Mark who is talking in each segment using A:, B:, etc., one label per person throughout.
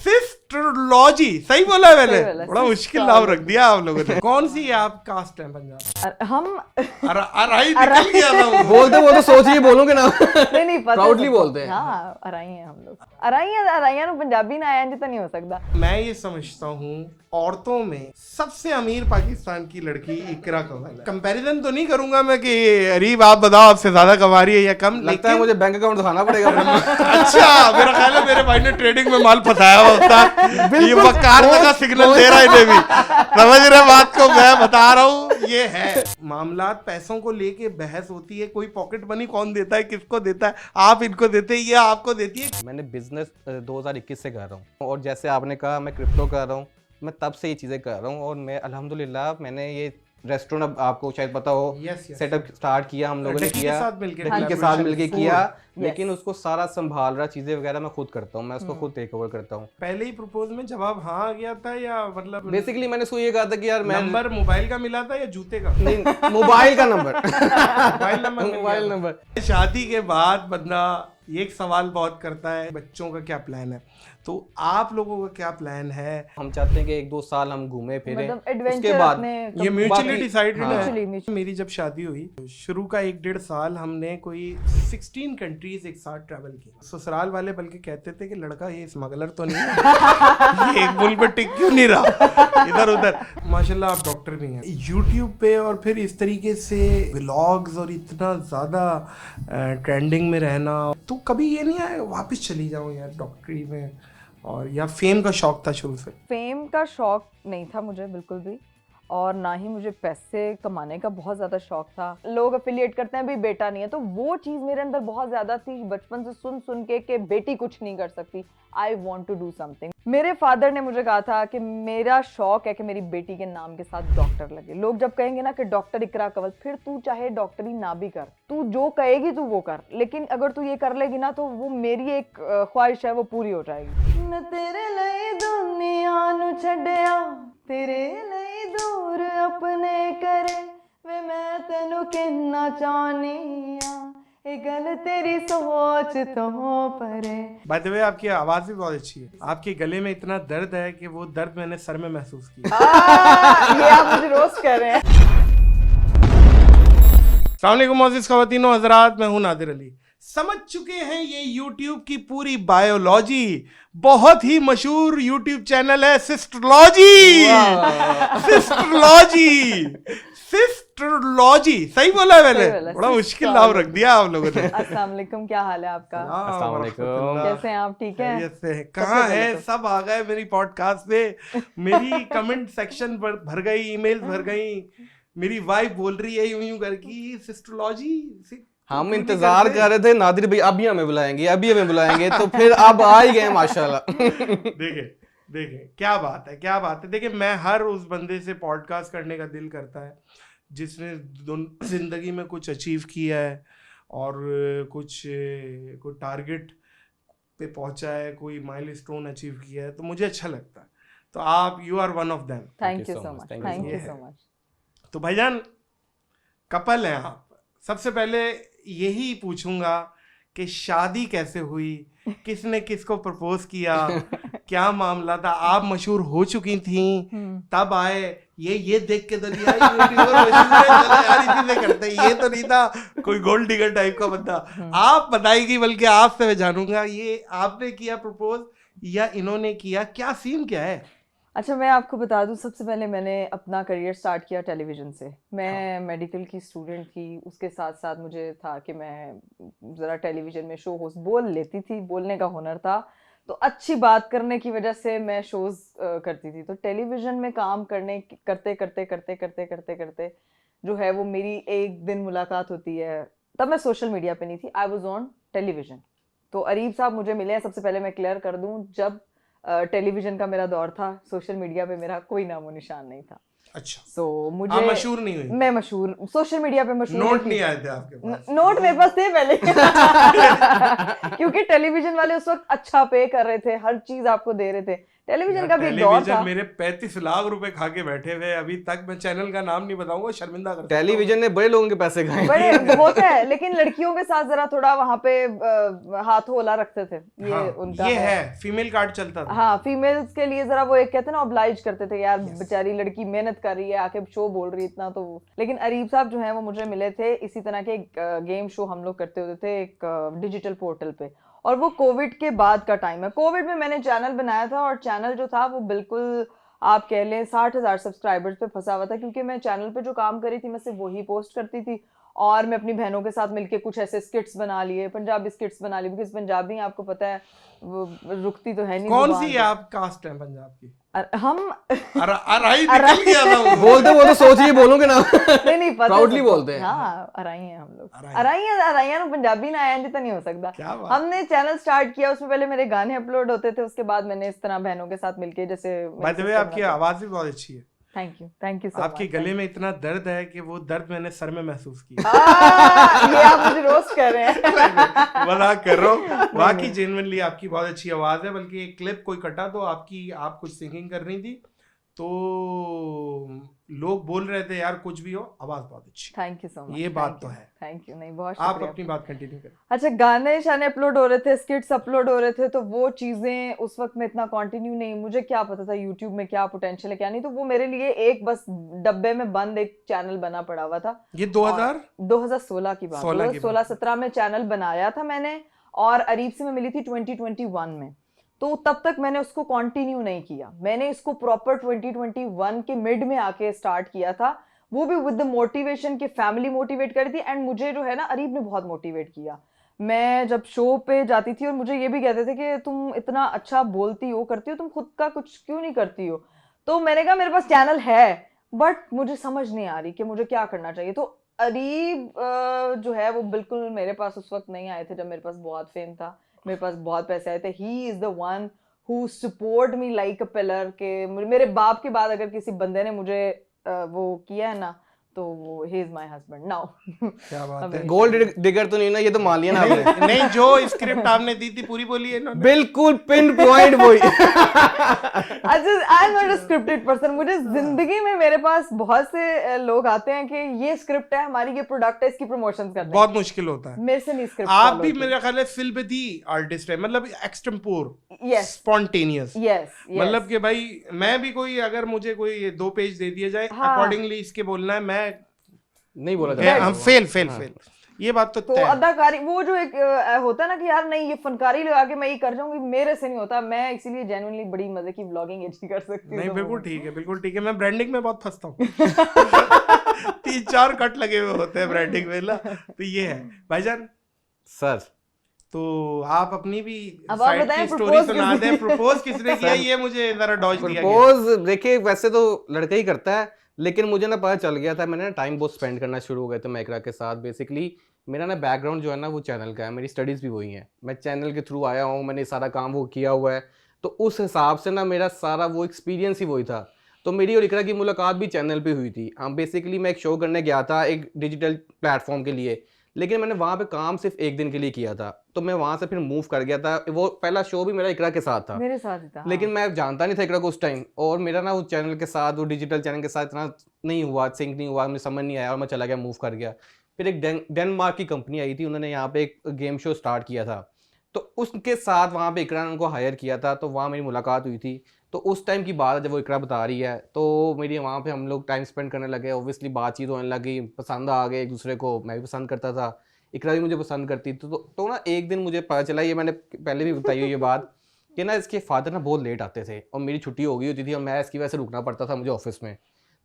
A: सिस्टरोलॉजी, सही बोला है मैंने?
B: सही बोला,
A: बड़ा मुश्किल नाम रख दिया आप लोगों ने। कौन सी आप कास्ट है पंजाब?
B: हम
A: अराई निकल गया था वो।
C: बोलते बोलते सोच ये बोलोगे ना।
B: नहीं पता
C: Proudly
B: सबको।
C: बोलते हैं।
B: हाँ, अराई हैं हम लोग। अराइयां नु पंजाबी ना आया तो नहीं हो सकता।
A: मैं ये समझता हूँ औरतों में सबसे अमीर पाकिस्तान की लड़की इकरा कंवल है। कंपैरिजन तो नहीं करूंगा मैं कि अरीब आप बताओ आपसे ज्यादा कमा रही है या कम,
C: लगता है मुझे बैंक अकाउंट दिखाना पड़ेगा।
A: अच्छा, मेरा ख्याल है मेरे भाई ने ट्रेडिंग में माल फंसाया हुआ होता है। ये वकार का सिग्नल दे रहा है इन्हें भी, समझ रहे बात को? मैं बता रहा हूँ ये है मामलात। पैसों को लेके बहस होती है, कोई पॉकेट मनी कौन देता है, किसको देता है, आप इनको देते हैं या आपको देती है।
C: मैंने बिजनेस 2021 से कर रहा हूँ और जैसे आपने कहा मैं क्रिप्टो कर रहा हूँ, मैं तब से ये चीज़ें कर रहा हूँ और मैं अल्हम्दुलिल्लाह मैंने ये रेस्टोरेंट, अब आपको शायद पता हो, सेटअप स्टार्ट किया हम लोगों ने, किया डकी के साथ मिलके किया, लेकिन उसको सारा संभाल रहा, चीजें वगैरह मैं खुद करता हूँ, मैं उसको खुद टेक ओवर करता हूँ।
A: पहले ही प्रपोज में जवाब हाँ आ गया था या मतलब
C: बेसिकली मैंने उसको ये कहा था कि यार मैं
A: नंबर मोबाइल का मिला था या जूते का?
C: नहीं, मोबाइल का नंबर।
A: Mobile number. शादी के बाद बंदा ये एक सवाल बहुत करता है, बच्चों का क्या प्लान है? तो आप लोगों का क्या प्लान है?
C: हम चाहते हैं कि 1-2 साल हम घूमे फिरे,
B: मतलब
C: उसके बाद
A: ये म्यूचुअली डिसाइडेड
B: हाँ।
A: है। मेरी जब शादी हुई शुरू का 1-1.5 साल हमने कोई 16 कंट्रीज एक साथ ट्रैवल किया। ससुराल वाले बल्कि कहते थे कि लड़का ये स्मगलर तो नहीं है, ये एक मुल्क पे टिक क्यों नहीं रहा इधर उधर। माशाल्लाह आप डॉक्टर भी हैं। यूट्यूब पे और फिर इस तरीके से व्लॉग्स और इतना ज़्यादा ट्रेंडिंग में रहना, तो कभी ये नहीं आया वापस चली जाऊँ यार डॉक्टरी में? और या फेम का शौक था शुरू से?
B: फेम का शौक नहीं था मुझे बिल्कुल भी, और ना ही मुझे पैसे कमाने का बहुत ज़्यादा शौक था। लोग अफिलिएट करते हैं भी बेटा नहीं है, तो वो चीज़ मेरे अंदर बहुत ज़्यादा थी बचपन से सुन के बेटी कुछ नहीं कर सकती। I want to do something. मेरे फादर ने मुझे कहा था कि मेरा शौक है कि मेरी बेटी के नाम के साथ डॉक्टर लगे। लोग जब कहेंगे ना कि डॉक्टर इकरा कंवल, फिर तू चाहे डॉक्टरी ना भी कर, तू जो कहेगी तू वो कर, लेकिन अगर तू ये कर लेगी ना तो वो मेरी एक ख्वाहिश है वो पूरी हो जाएगी। मैं तेरे लिए दुनिया नू छड्डिया, तेरे लिए दूर अपने करे, वे मैं तेनू कहना चाहनी आ, ये गल तेरी सोच तो परे। बाय द वे आपकी आवाज भी बहुत अच्छी है। आपके गले में इतना दर्द है कि वो दर्द मैंने सर में महसूस किया। ये आप मुझे रोस्ट कर रहे हैं। अस्सलाम वालेकुम मोअज़्ज़िज़ ख़वातीन व हज़रात, मैं हूं नादिर अली। समझ चुके हैं ये YouTube की पूरी बायोलॉजी। बहुत ही मशहूर YouTube चैनल है सिस्टरोलॉजी। सिस्टरोलॉजी, सही बोला है मैंने? बड़ा मुश्किल नाम रख दिया आप लोगों ने। अस्सलाम वालेकुम, क्या हाल है आपका?
C: अस्सलाम वालेकुम,
B: कैसे हैं आप? ठीक हैं?
A: कहाँ है? सब आ गए मेरी पॉडकास्ट पे, मेरी कमेंट सेक्शन पर भर गई, ईमेल भर गई, मेरी वाइफ बोल रही है यूं करके सिस्टरोलॉजी।
C: हम इंतजार कर रहे थे नादिर भाई अभी हमें बुलाएंगे, तो फिर अब आ ही गए माशाल्लाह।
A: देखे क्या बात है। देखिए मैं हर उस बंदे से पॉडकास्ट करने का दिल करता है जिसने जिंदगी में कुछ अचीव किया है और कोई टारगेट पे पहुंचा है, कोई माइलस्टोन अचीव किया है, तो मुझे अच्छा लगता है। तो आप you are one of them.
B: Thank you so much.
A: तो भाईजान कपल हैं आप, सबसे पहले यही पूछूंगा कि शादी कैसे हुई, किसने किसको प्रपोज किया, क्या मामला था? आप मशहूर हो चुकी थी तब आए, ये देख के तो नहीं आई यूट्यूबर करते, ये तो नहीं था कोई गोल्ड डिगर टाइप का बंदा। आप बताएगी, बल्कि आपसे मैं जानूंगा ये आपने किया प्रपोज या इन्होंने किया, क्या सीन क्या है?
B: अच्छा, मैं आपको बता दूं, सबसे पहले मैंने अपना करियर स्टार्ट किया टेलीविज़न से। मैं मेडिकल की स्टूडेंट थी, उसके साथ साथ मुझे था कि मैं ज़रा टेलीविज़न में शो होस्ट बोल लेती थी, बोलने का हुनर था, तो अच्छी बात करने की वजह से मैं शोज़ करती थी। तो टेलीविज़न में काम करते जो है वो मेरी एक दिन मुलाकात होती है। तब मैं सोशल मीडिया पे नहीं थी, आई वॉज ऑन टेलीविज़न। तो अरीब साहब मुझे मिले हैं। सबसे पहले मैं क्लियर कर दूं, जब टेलीविजन का मेरा दौर था, सोशल मीडिया पे मेरा कोई नामो निशान नहीं था।
A: अच्छा,
B: सो मुझे
A: मशहूर नहीं हुई?
B: मैं मशहूर सोशल मीडिया पे मशहूर
A: नोट नहीं आए थे आपके पास?
B: नोट मेरे पास थे पहले। क्योंकि टेलीविजन वाले उस वक्त अच्छा पे कर रहे थे, हर चीज आपको दे रहे थे। टेलीविजन का भी एक दौर था।
A: मेरे 35 लाख रुपए खा के बैठे हुए, अभी तक मैं चैनल का नाम नहीं बताऊंगा, शर्मिंदा कर सकता हूं।
C: टेलीविजन ने बड़े लोगों के पैसे खाए।
B: बड़े होता है, लेकिन लड़कियों के साथ जरा थोड़ा वहां पे हाथ होला रखते थे, ये
A: हाँ,
B: उनका
A: ये है फीमेल कार्ड चलता था।
B: हाँ, फीमेल्स के लिए जरा वो एक कहते हैं ना, ऑब्लाइज करते थे यार, बेचारी लड़की मेहनत कर रही है, आके शो बोल रही है इतना तो। लेकिन अरीब साहब जो हैं वो मुझे मिले थे इसी तरह के गेम शो हम लोग करते होते थे एक डिजिटल पोर्टल पे, और वो कोविड के बाद का टाइम है। कोविड में मैंने चैनल बनाया था, और चैनल जो था वो बिल्कुल आप कह लें 60,000 सब्सक्राइबर्स पे फंसा हुआ था, क्योंकि मैं चैनल पे जो काम करी थी मैं सिर्फ वही पोस्ट करती थी, और मैं अपनी बहनों के साथ मिलके कुछ ऐसे स्किट्स बना लिए, पंजाबी स्किट्स बना लिए, बिकॉज पंजाबी आपको पता है वो रुकती तो है नहीं।
A: कौन सी आप कास्ट है पंजाब की?
B: हम
A: अराई निकल गया था।
C: बोलते वो तो सोच लिए बोलोगे ना।
B: नहीं पता,
C: प्राउडली बोलते हैं।
B: हाँ, अराई हैं हम लोग, अराइयां ना पंजाबी ना आया तो नहीं हो सकता। हमने चैनल स्टार्ट किया, उसमें पहले मेरे गाने अपलोड होते थे, उसके बाद मैंने इस तरह बहनों के साथ मिलके, जैसे
A: बाय द वे आपकी आवाज भी बहुत अच्छी है।
B: Thank you so much.
A: आपके गले में इतना दर्द है कि वो दर्द मैंने सर में महसूस किया।
B: ये आप मुझे रोस्ट कर रहे हैं।
A: मजाक कर रहा हूँ, बाकी जेन्युइनली आपकी बहुत अच्छी आवाज है। बल्कि एक क्लिप कोई कटा तो आप कुछ सिंगिंग कर रही थी, तो लोग बोल रहे थे यार कुछ भी हो, आवाज बहुत अच्छी।
B: Thank you so much.
A: ये बात तो है।
B: Thank you. नहीं, बहुत
A: आप
B: शुक्रिया।
A: अपनी बात कंटिन्यू करें।
B: अच्छा, गाने शाने अपलोड हो रहे थे, स्किट्स अपलोड हो रहे थे, तो वो चीजें उस वक्त में इतना कंटिन्यू नहीं, मुझे क्या पता था यूट्यूब में क्या पोटेंशियल है क्या नहीं, तो वो मेरे लिए एक बस डब्बे में बंद एक चैनल बना पड़ा हुआ था।
A: ये 2016
B: की बात, 2016-17 में चैनल बनाया था मैंने, और अरीब से मैं मिली थी 2021 में, तो तब तक मैंने उसको कंटिन्यू नहीं किया। मैंने इसको प्रॉपर 2021 के मिड में आके स्टार्ट किया था, वो भी विद द मोटिवेशन कि फैमिली मोटिवेट करी थी, एंड मुझे जो है ना अरीब ने बहुत मोटिवेट किया। मैं जब शो पे जाती थी और मुझे ये भी कहते थे कि तुम इतना अच्छा बोलती हो, करती हो, तुम खुद का कुछ क्यों नहीं करती हो, तो मैंने कहा मेरे पास चैनल है बट मुझे समझ नहीं आ रही कि मुझे क्या करना चाहिए। तो अरीब जो है वो बिल्कुल मेरे पास उस वक्त नहीं आए थे जब मेरे पास बहुत फेम था, मेरे पास बहुत पैसे आए थे। He is the one who support me like a pillar, के मेरे बाप के बाद अगर किसी बंदे ने मुझे वो किया है ना, तो वो he is my husband now.
A: क्या बात है।
C: गोल्ड डिगर तो नहीं ना, ये तो मान लिया ना आपने।
A: नहीं, जो स्क्रिप्ट आपने दी थी पूरी बोली है इन्होंने।
C: बिल्कुल पिन पॉइंट वही।
B: अच्छा, I am not a scripted person. मुझे जिंदगी में मेरे पास बहुत से लोग आते हैं कि ये स्क्रिप्ट है हमारी, ये प्रोडक्ट है, इसकी प्रमोशन करना
A: बहुत मुश्किल होता है।
B: मेरे से नहीं स्क्रिप्ट।
A: आप भी मेरा ख्याल है फिल विद दी आर्टिस्ट है, मतलब एक्सटेम्पोर, स्पॉन्टेनियस। मतलब कि भाई मैं भी कोई, अगर मुझे कोई 2 पेज दे दिए जाए अकॉर्डिंगली इसके बोलना है, मैं नहीं बोला जाता, हम फेल। ये बात तो
B: अदाकारी वो जो एक होता है ना कि यार नहीं ये फनकारी लगा के मैं ये कर जाऊंगी, मेरे से नहीं होता। मैं इसीलिए जेन्युइनली बड़ी मजे की व्लॉगिंग एचडी कर सकती हूं।
A: नहीं, बिल्कुल ठीक है। मैं ब्रांडिंग में बहुत फंसता हूँ। 3-4 कट लगे हुए होते हैं ब्रांडिंग में ना, तो ये है भाईजान
C: सर।
A: तो आप अपनी भी
B: साइड की
A: स्टोरी सुना दें। प्रपोज किसने किया ये मुझे जरा डॉज दिया।
C: प्रपोज देखिए वैसे तो लड़का ही करता है, लेकिन मुझे ना पता चल गया था, मैंने ना टाइम बहुत स्पेंड करना शुरू हो गया था मैकरा के साथ। बेसिकली मेरा ना बैकग्राउंड जो है ना वो चैनल का है, मेरी स्टडीज़ भी वही हैं, मैं चैनल के थ्रू आया हूँ, मैंने सारा काम वो किया हुआ है, तो उस हिसाब से ना मेरा सारा वो एक्सपीरियंस ही वही था। तो मेरी और इकरा की मुलाकात भी चैनल पे हुई थी। बेसिकली मैं एक शो करने गया था एक डिजिटल प्लेटफॉर्म के लिए, लेकिन मैंने वहाँ पे काम सिर्फ 1 दिन के लिए किया था, तो मैं वहाँ से फिर मूव कर गया था। वो पहला शो भी मेरा इकरा के साथ था,
B: मेरे साथ ही था,
C: लेकिन मैं जानता नहीं था इकरा को उस टाइम, और मेरा ना उस चैनल के साथ, वो डिजिटल चैनल के साथ इतना नहीं हुआ, सिंक नहीं हुआ, मुझे समझ नहीं आया और मैं चला गया, मूव कर गया। फिर एक डेनमार्क की कंपनी आई थी, उन्होंने यहाँ पे एक गेम शो स्टार्ट किया था, तो उसके साथ वहाँ पे इकरा ने उनको हायर किया था, तो वहाँ मेरी मुलाकात हुई थी। तो उस टाइम की बात है जब वो इकरा बता रही है, तो मेरी वहाँ पे हम लोग टाइम स्पेंड करने लगे, ऑब्वियसली बातचीत होने लगी, पसंद आ गए एक दूसरे को, मैं भी पसंद करता था, इकरा भी मुझे पसंद करती। तो ना एक दिन मुझे पता चला, ये मैंने पहले भी बताई हुई ये बात, कि ना इसके फादर ना बहुत लेट आते थे और मेरी छुट्टी हो गई होती थी और मैं इसकी वजह से रुकना पड़ता था मुझे ऑफिस में।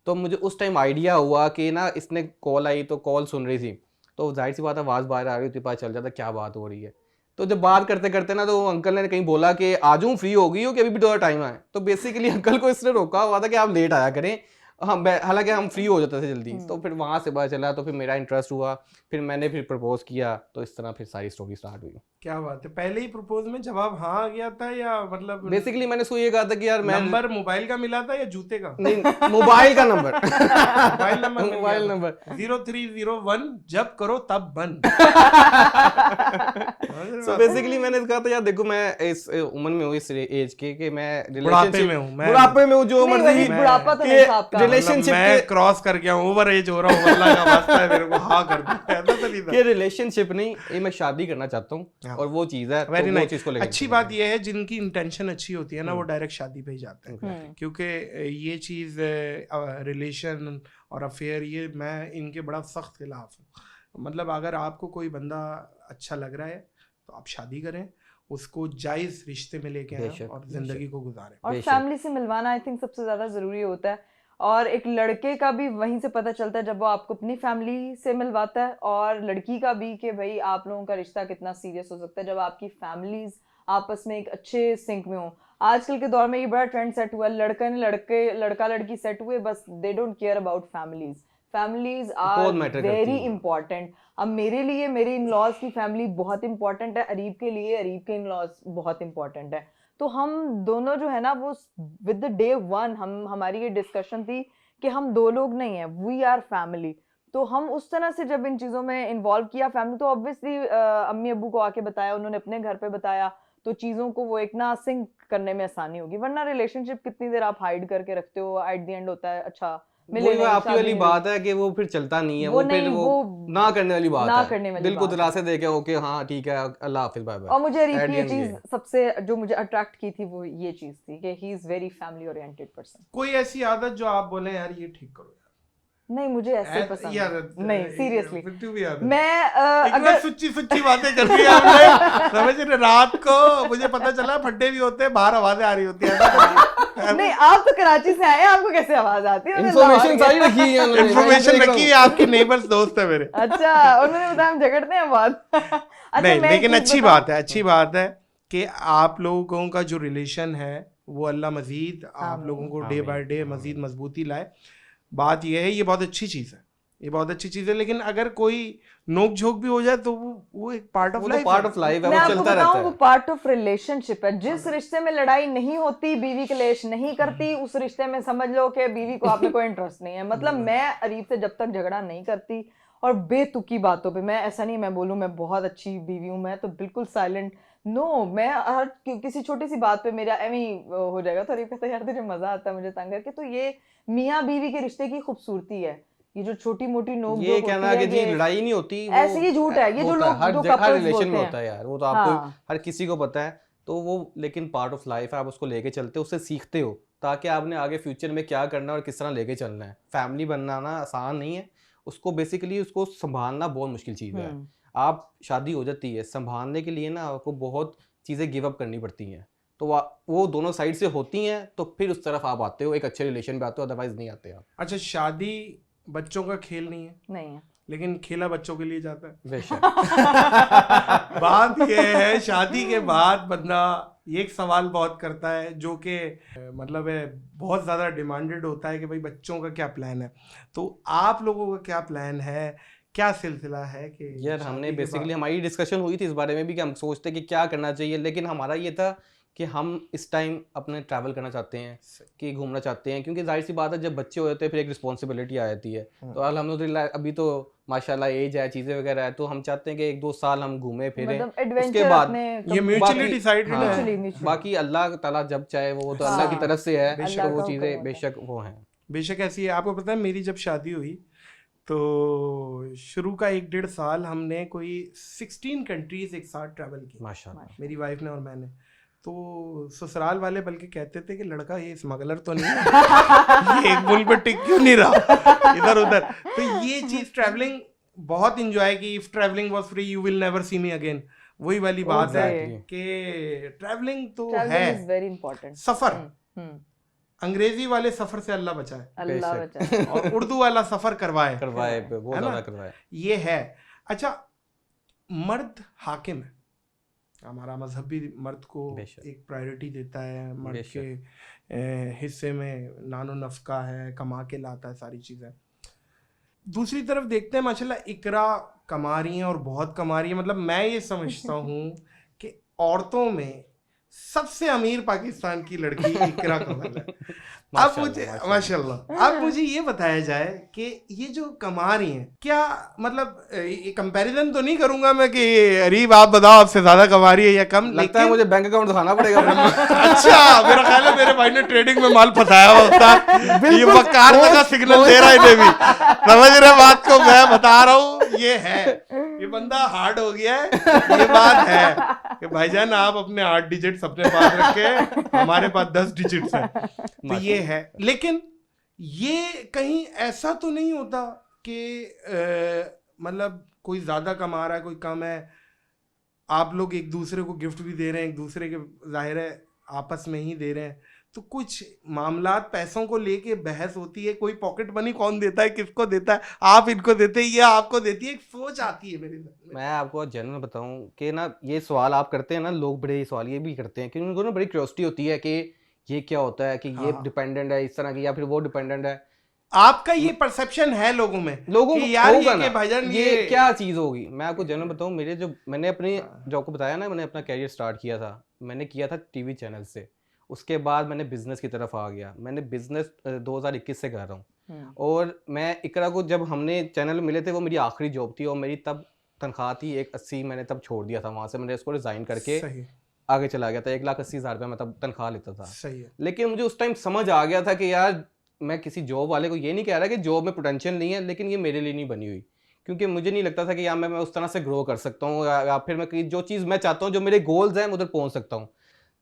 C: तो मुझे उस टाइम आइडिया हुआ कि ना इसने कॉल आई, तो कॉल सुन रही थी, तो जाहिर सी बात है आवाज़ बाहर आ रही थी, पता चल जाता क्या बात हो रही है। तो जब बात करते करते ना, तो अंकल ने कहीं बोला कि आ जाऊँ, फ्री हो गई हो कि अभी भी थोड़ा टाइम आए। तो बेसिकली अंकल को इसने रोका हुआ था कि आप लेट आया करें, हम हालांकि हम फ्री हो जाते थे जल्दी। तो फिर वहाँ से पता चला, तो फिर मेरा इंटरेस्ट हुआ, फिर मैंने फिर प्रपोज किया, तो इस तरह फिर सारी स्टोरी स्टार्ट हुई।
A: क्या बात है, पहले ही प्रपोज में जवाब हाँ आ गया था या मतलब
C: बेसिकली मैंने उसको ये कहा था कि यार मैं
A: नंबर मोबाइल का मिला था या जूते का?
C: नहीं, मोबाइल का number
A: mobile number
C: mobile number
A: 0301 जब करो तब बंद।
C: सो बेसिकली मैंने कहा था यार देखो मैं इस उम्र में हूँ, इस एज के कि मैं
A: बुढ़ापे में हूँ,
C: बुढ़ापे में हूँ, जो
B: नहीं,
C: मर्जी
B: वही बुढ़ापा तो नहीं था आपका।
C: रिलेशनशिप
A: मैं क्रॉस कर गया हूँ, ओवर एज हो रहा हूँ, अल्लाह का वास्ता है मेरे को हाँ कर दो, ऐसा तो नहीं था।
C: कि रिलेशनशिप नहीं, ये मैं शादी करना चाहता हूँ और वो चीज है,
A: वेरी
C: तो वो चीज को लेकर
A: अच्छी बात यह है जिनकी इंटेंशन अच्छी होती है ना वो डायरेक्ट शादी पे ही जाते हैं,
C: Exactly.
A: क्योंकि ये चीज़ रिलेशन और अफेयर ये मैं इनके बड़ा सख्त खिलाफ हूँ। मतलब अगर आपको कोई बंदा अच्छा लग रहा है तो आप शादी करें, उसको जायज़ रिश्ते में लेके आए और जिंदगी को गुजारें।
B: और फैमिली से मिलवाना आई थिंक सबसे ज्यादा जरूरी होता है, और एक लड़के का भी वहीं से पता चलता है जब वो आपको अपनी फैमिली से मिलवाता है, और लड़की का भी कि भाई आप लोगों का रिश्ता कितना सीरियस हो सकता है जब आपकी फैमिलीज आपस में एक अच्छे सिंक में हो। आजकल के दौर में ये बड़ा ट्रेंड सेट हुआ है, लड़का लड़की सेट हुए, बस they don't care about families are very important. अब मेरे लिए मेरे इन लॉज की फैमिली बहुत इंपॉर्टेंट है, अरीब के लिए अरीब के इन लॉज बहुत इंपॉर्टेंट है। तो हम दोनों जो है ना वो विद द डे वन हमारी ये डिस्कशन थी कि हम दो लोग नहीं हैं, वी आर फैमिली। तो हम उस तरह से जब इन चीज़ों में इन्वॉल्व किया फैमिली, तो ऑब्वियसली अम्मी अब्बू को आके बताया, उन्होंने अपने घर पे बताया, तो चीज़ों को वो एक ना सिंक करने में आसानी होगी। वरना रिलेशनशिप कितनी देर आप हाइड करके रखते हो, एट द एंड होता है अच्छा मिले नहीं,
C: आपकी वाली बात है कि वो फिर चलता नहीं है, वो फिर वो ना करने वाली बात है, दिल को दिलासे दे के ओके हाँ ठीक है अल्लाह हाफिज बाय बाय।
B: और मुझे अरीब की ये चीज सबसे जो मुझे अट्रैक्ट की थी वो ये चीज थी कि he is very family oriented person.
A: कोई ऐसी आदत जो आप बोले यार ये ठीक करो?
B: नहीं, मुझे ऐसे पसंद
A: यार
B: नहीं, सीरियसली
A: मैं
B: अगर
A: सच्ची बातें कर रही है आपने, समझ रहे, रात को मुझे पता चला फड्डे भी होते हैं, बाहर आवाजें आ रही होती है।
B: नहीं, आप तो कराची से आए हैं, आपको कैसे आवाज आती है?
C: इन्फॉर्मेशन सारी रखी है उन्होंने,
A: इन्फॉर्मेशन रखी है, आपके नेबर्स दोस्त है मेरे।
B: अच्छा, उन्होंने बताया हम झगड़ते हैं बहुत।
A: नहीं, लेकिन अच्छी बात है कि आप लोगों का जो रिलेशन है वो अल्लाह मजीद आप लोगों को डे बाय डे मजीद मजबूती लाए। बात यह है, ये बहुत अच्छी चीज़ है, ये बहुत अच्छी चीज़ है, लेकिन अगर कोई नोक झोंक भी हो जाए तो वो एक पार्ट ऑफ लाइफ
C: है, वो चलता रहता है,
B: वो पार्ट ऑफ रिलेशनशिप है। जिस रिश्ते में लड़ाई नहीं होती, बीवी क्लेश नहीं करती, उस रिश्ते में समझ लो कि बीवी को आप में कोई इंटरेस्ट नहीं है। मतलब मैं अरीब से जब तक झगड़ा नहीं करती और बेतुकी बातों पे, मैं ऐसा नहीं मैं बोलूँ मैं बहुत अच्छी बीवी हूँ, मैं तो बिल्कुल साइलेंट, नो, मैं हर किसी छोटी सी बात पे मेरा एवं ही हो जाएगा तो अरीब कहता है यार तुझे मजा आता है मुझे तंग करके। तो ये मियाँ बीवी के रिश्ते की खूबसूरती है, ये जो छोटी मोटी नोक
C: ये कहना कि जी लड़ाई नहीं होती,
B: ऐसे ही झूठ है, ये जो लोग
C: हर
B: जो कपल्स
C: रिलेशन में
B: बोलते
C: होता है
B: हैं
C: यार, वो तो आपको हर किसी को पता है, तो वो लेकिन पार्ट ऑफ लाइफ है, आप उसको लेके चलते हो, उससे सीखते हो ताकि आपने आगे फ्यूचर में क्या करना है और किस तरह लेके चलना है। फैमिली बनाना आसान नहीं है, उसको बेसिकली उसको संभालना बहुत मुश्किल चीज़ है। आप शादी हो जाती है, संभालने के लिए ना आपको बहुत चीज़ें गिव अप करनी पड़ती हैं, तो वो दोनों साइड से होती हैं, तो फिर उस तरफ आप आते हो, एक अच्छे रिलेशन पे आते हो, अदरवाइज नहीं आते आप।
A: अच्छा, शादी बच्चों का खेल नहीं है, लेकिन खेला बच्चों के लिए जाता है
C: बेशक।
A: बात यह है, शादी के बाद बंदा एक सवाल बहुत करता है जो कि मतलब है बहुत ज़्यादा डिमांडेड होता है कि भाई बच्चों का क्या प्लान है। तो आप लोगों का क्या प्लान है, क्या सिलसिला है? कि
C: यार हमने बेसिकली हमारी डिस्कशन हुई थी इस बारे में भी कि हम सोचते कि क्या करना चाहिए, लेकिन हमारा ये था कि हम इस टाइम अपने ट्रैवल करना चाहते हैं, कि घूमना चाहते हैं, क्योंकि जाहिर सी बात है जब बच्चे हो जाते हैं फिर एक रिस्पॉन्सिबिलिटी आ जाती है। तो अल्हम्दुलिल्लाह अभी तो माशाल्लाह एज है, चीज़ें वगैरह है, तो हम चाहते हैं कि 1-2 साल हम घूमे फिरें, उसके बाद
A: ये म्यूचुअली डिसाइडेड है,
C: बाकी अल्लाह ताला जब चाहे वो तो अल्लाह की तरफ से है, तो वो चीज़ें बेशक वो हैं,
A: बेशक ऐसी है। आपको पता है मेरी जब शादी हुई तो शुरू का 1-1.5 साल हमने कोई 16 कंट्रीज एक साथ ट्रैवल की
C: माशाल्लाह,
A: मेरी वाइफ ने और मैंने। तो ससुराल वाले बल्कि कहते थे कि लड़का ये स्मगलर तो नहीं है, ये एक मुल्क पे टिक क्यों नहीं रहा इधर उधर। तो ये चीज़ ट्रैवलिंग बहुत इंजॉय की। If travelling was free you will never see me again, वही वाली बात है कि ट्रैवलिंग तो है, सफ़र अंग्रेजी वाले सफर से अल्लाह बचाए,
B: अल्लाह बचाए,
A: और उर्दू वाला सफर करवाए
C: वो ज़्यादा करवाए,
A: ये है। अच्छा, मर्द हाकिम है, हमारा मजहब भी मर्द को एक प्रायोरिटी देता है, मर्द के हिस्से में नानो नफका है, कमा के लाता है सारी चीज़ें। दूसरी तरफ देखते हैं माशाल्लाह इकरा कमा रही हैं और बहुत कमा रही है। मतलब मैं ये समझता हूँ औरतों में सबसे अमीर पाकिस्तान की लड़की इकरा कमल है। अब मुझे माशाल्लाह, अब मुझे ये बताया जाए कि ये जो कमा रही हैं, क्या मतलब ये कंपैरिजन तो नहीं करूंगा मैं कि अरीब आप बताओ आपसे ज्यादा कमा रही है या कम,
C: लगता है मुझे बैंक अकाउंट दिखाना पड़ेगा।
A: अच्छा, मेरा ख्याल है मेरे भाई ने ट्रेडिंग में माल फंसाया होता है, ये वकार का सिग्नल दे रहा है इन्हें भी, समझ रहे बात को, मैं बता रहा हूँ ये है, ये बंदा हार्ड हो गया है, ये बात है कि भाईजान आप अपने 8 डिजिट्स अपने पास रखे, हमारे पास 10 डिजिट्स हैं, तो ये है। लेकिन ये कहीं ऐसा तो नहीं होता कि मतलब कोई ज्यादा कमा रहा है कोई कम है, आप लोग एक दूसरे को गिफ्ट भी दे रहे हैं, एक दूसरे के जाहिर है आपस में ही दे रहे हैं, तो कुछ मामलात पैसों को लेके बहस होती है, कोई पॉकेट मनी कौन देता है, किसको देता है, आप इनको देते हैं या आपको देती है, एक सोच आती है मेरे में।
C: मैं आपको जनरल बताऊं कि ना ये सवाल आप करते हैं ना, लोग बड़े सवाल ये भी करते हैं कि उनको ना बड़ी क्यूरियोसिटी होती है कि ये क्या होता है, कि ये डिपेंडेंट है इस तरह की या फिर वो डिपेंडेंट है।
A: आपका ये परसेप्शन है लोगों में,
C: लोगों
A: कि यार
C: होगा
A: ये
C: ना,
A: कि भाईजान
C: ये क्या चीज होगी। मैं आपको जनरल बताऊं, मेरे जो मैंने अपनी जो आपको बताया ना, मैंने अपना कैरियर स्टार्ट किया था, मैंने किया था टीवी चैनल से, उसके बाद मैंने बिजनेस की तरफ आ गया। मैंने बिजनेस 2021 से कर रहा हूँ, और मैं इकरा को जब हमने चैनल मिले थे वो मेरी आखिरी जॉब थी, और मेरी तब तनख्वाह थी 180, मैंने तब छोड़ दिया था वहाँ से, मैंने इसको रिजाइन करके आगे चला गया था। 1,80,000 रुपये मैं तब तनख्वाह लेता था।
A: सही है।
C: लेकिन मुझे उस टाइम समझ आ गया था कि यार मैं किसी जॉब वाले को ये नहीं कह रहा कि जॉब में पोटेंशियल नहीं है, लेकिन ये मेरे लिए नहीं बनी हुई, क्योंकि मुझे नहीं लगता था कि यार मैं उस तरह से ग्रो कर सकता हूँ, या फिर मैं जो चीज़ मैं चाहता हूँ, जो मेरे गोल्स हैं, मैं उधर पहुँच सकता हूँ।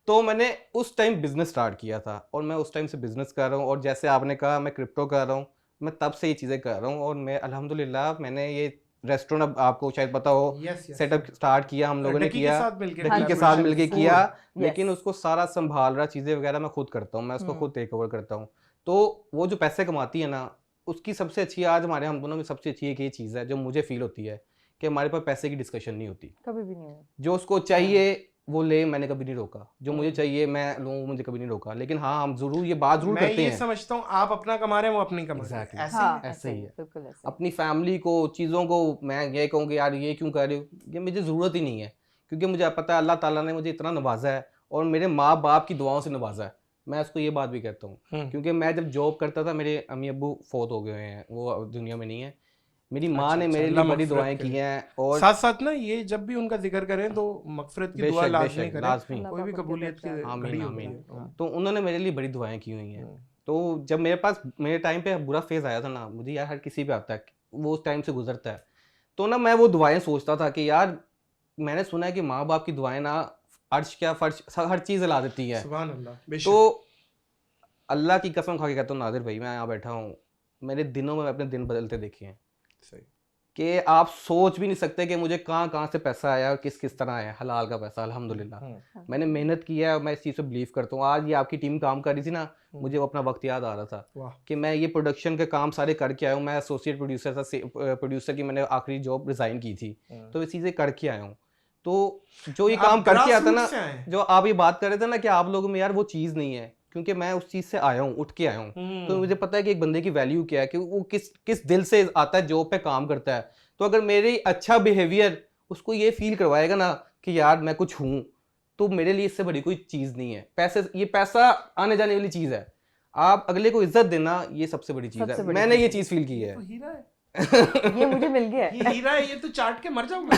C: तो मैंने उस टाइम बिजनेस स्टार्ट किया था, और मैं उस टाइम से बिजनेस कर रहा हूँ, और जैसे आपने कहा मैं क्रिप्टो कर रहा हूँ, मैं तब से ये चीज़ें कर रहा हूँ। और मैं अल्हम्दुलिल्लाह मैंने ये रेस्टोरेंट, आपको शायद पता हो, सेटअप स्टार्ट किया हम लोगों ने, किया डकी के साथ मिलके किया, लेकिन उसको सारा संभाल रहा, चीज़ें वगैरह मैं खुद करता हूँ, मैं उसको खुद टेक ओवर करता हूँ। तो वो जो पैसे कमाती है ना, उसकी सबसे अच्छी, आज हमारे हम दोनों में सबसे अच्छी एक ये चीज़ है जो मुझे फील होती है कि हमारे पास पैसे की डिस्कशन नहीं होती,
B: कभी भी नहीं।
C: जो उसको चाहिए वो ले, मैंने कभी नहीं रोका, जो मुझे चाहिए मैं लूँ, मुझे कभी नहीं रोका। लेकिन हाँ, हम जरूर ये बात जरूर करते हैं,
A: मैं ये समझता हूँ आप अपना कमा रहे हैं, वो अपनी कमा रहे हैं,
C: ऐसे ही है। अपनी फैमिली को, चीज़ों को मैं ये कहूँ कि यार ये क्यों कर रही हो, ये मुझे ज़रूरत ही नहीं है, क्योंकि मुझे पता है अल्लाह ताला ने मुझे इतना नवाजा है, और मेरे माँ बाप की दुआओं से नवाजा है। मैं उसको ये बात भी कहता हूँ, क्योंकि मैं जब जॉब करता था, मेरे अम्मी अब्बू फौत हो गए हैं, वो दुनिया में नहीं है। मेरी माँ ने मेरे लिए बड़ी दुआएं की हैं, और
A: साथ साथ ना ये जब भी उनका जिक्र करें तो मगफिरत की दुआ लाजमी करें, कोई भी कबूलियत की घड़ी होती है,
C: तो उन्होंने मेरे लिए बड़ी दुआएं की हुई हैं। तो जब मेरे पास मेरे टाइम पे बुरा फेज आया था ना, मुझे यार हर किसी पे आता है, वो उस टाइम से गुजरता है, तो ना मैं वो दुआएं सोचता था कि यार मैंने सुना है कि माँ बाप की दुआएं ना अर्श क्या फर्श हर चीज़ ला देती है।
A: सुभान अल्लाह।
C: तो अल्लाह की कसम खा के कहता हूँ नादिर भाई, मैं यहाँ बैठा हूँ, मेरे दिनों में अपने दिन बदलते देखे हैं, कि आप सोच भी नहीं सकते कि मुझे कहाँ से पैसा आया और किस किस तरह आया, हलाल का पैसा अल्हम्दुलिल्लाह। मैंने मेहनत की है, मैं इस चीज़ पे बिलीव करता हूँ। आज ये आपकी टीम काम कर रही थी ना, मुझे वो अपना वक्त याद आ रहा था कि मैं ये प्रोडक्शन के काम सारे करके आया हूँ। मैं एसोसिएट प्रोड्यूसर था, प्रोड्यूसर की मैंने आखिरी जॉब रिज़ाइन की थी, तो ये चीज़ें करके आया हूँ। तो जो ये काम करके आता ना, जो आप ये बात कर रहे थे ना कि आप लोगों में यार वो चीज़ नहीं है, क्योंकि मैं उस चीज़ से आया हूँ, उठ के आया हूँ, तो मुझे पता है कि एक बंदे की वैल्यू क्या है, कि वो किस दिल से आता है, जॉब पे काम करता है। तो अगर मेरे अच्छा बिहेवियर उसको ये फील करवाएगा ना कि यार मैं कुछ हूँ, तो मेरे लिए इससे बड़ी कोई चीज़ नहीं है। ये पैसा आने जाने वाली चीज़ है, आप अगले को इज्जत देना ये सबसे बड़ी चीज़ है। मैंने ये चीज़ फील की है।
A: तो हीरा है
B: ये मुझे मिल गया,
A: ये हीरा है, ये तो चाट के मर जाऊंगा।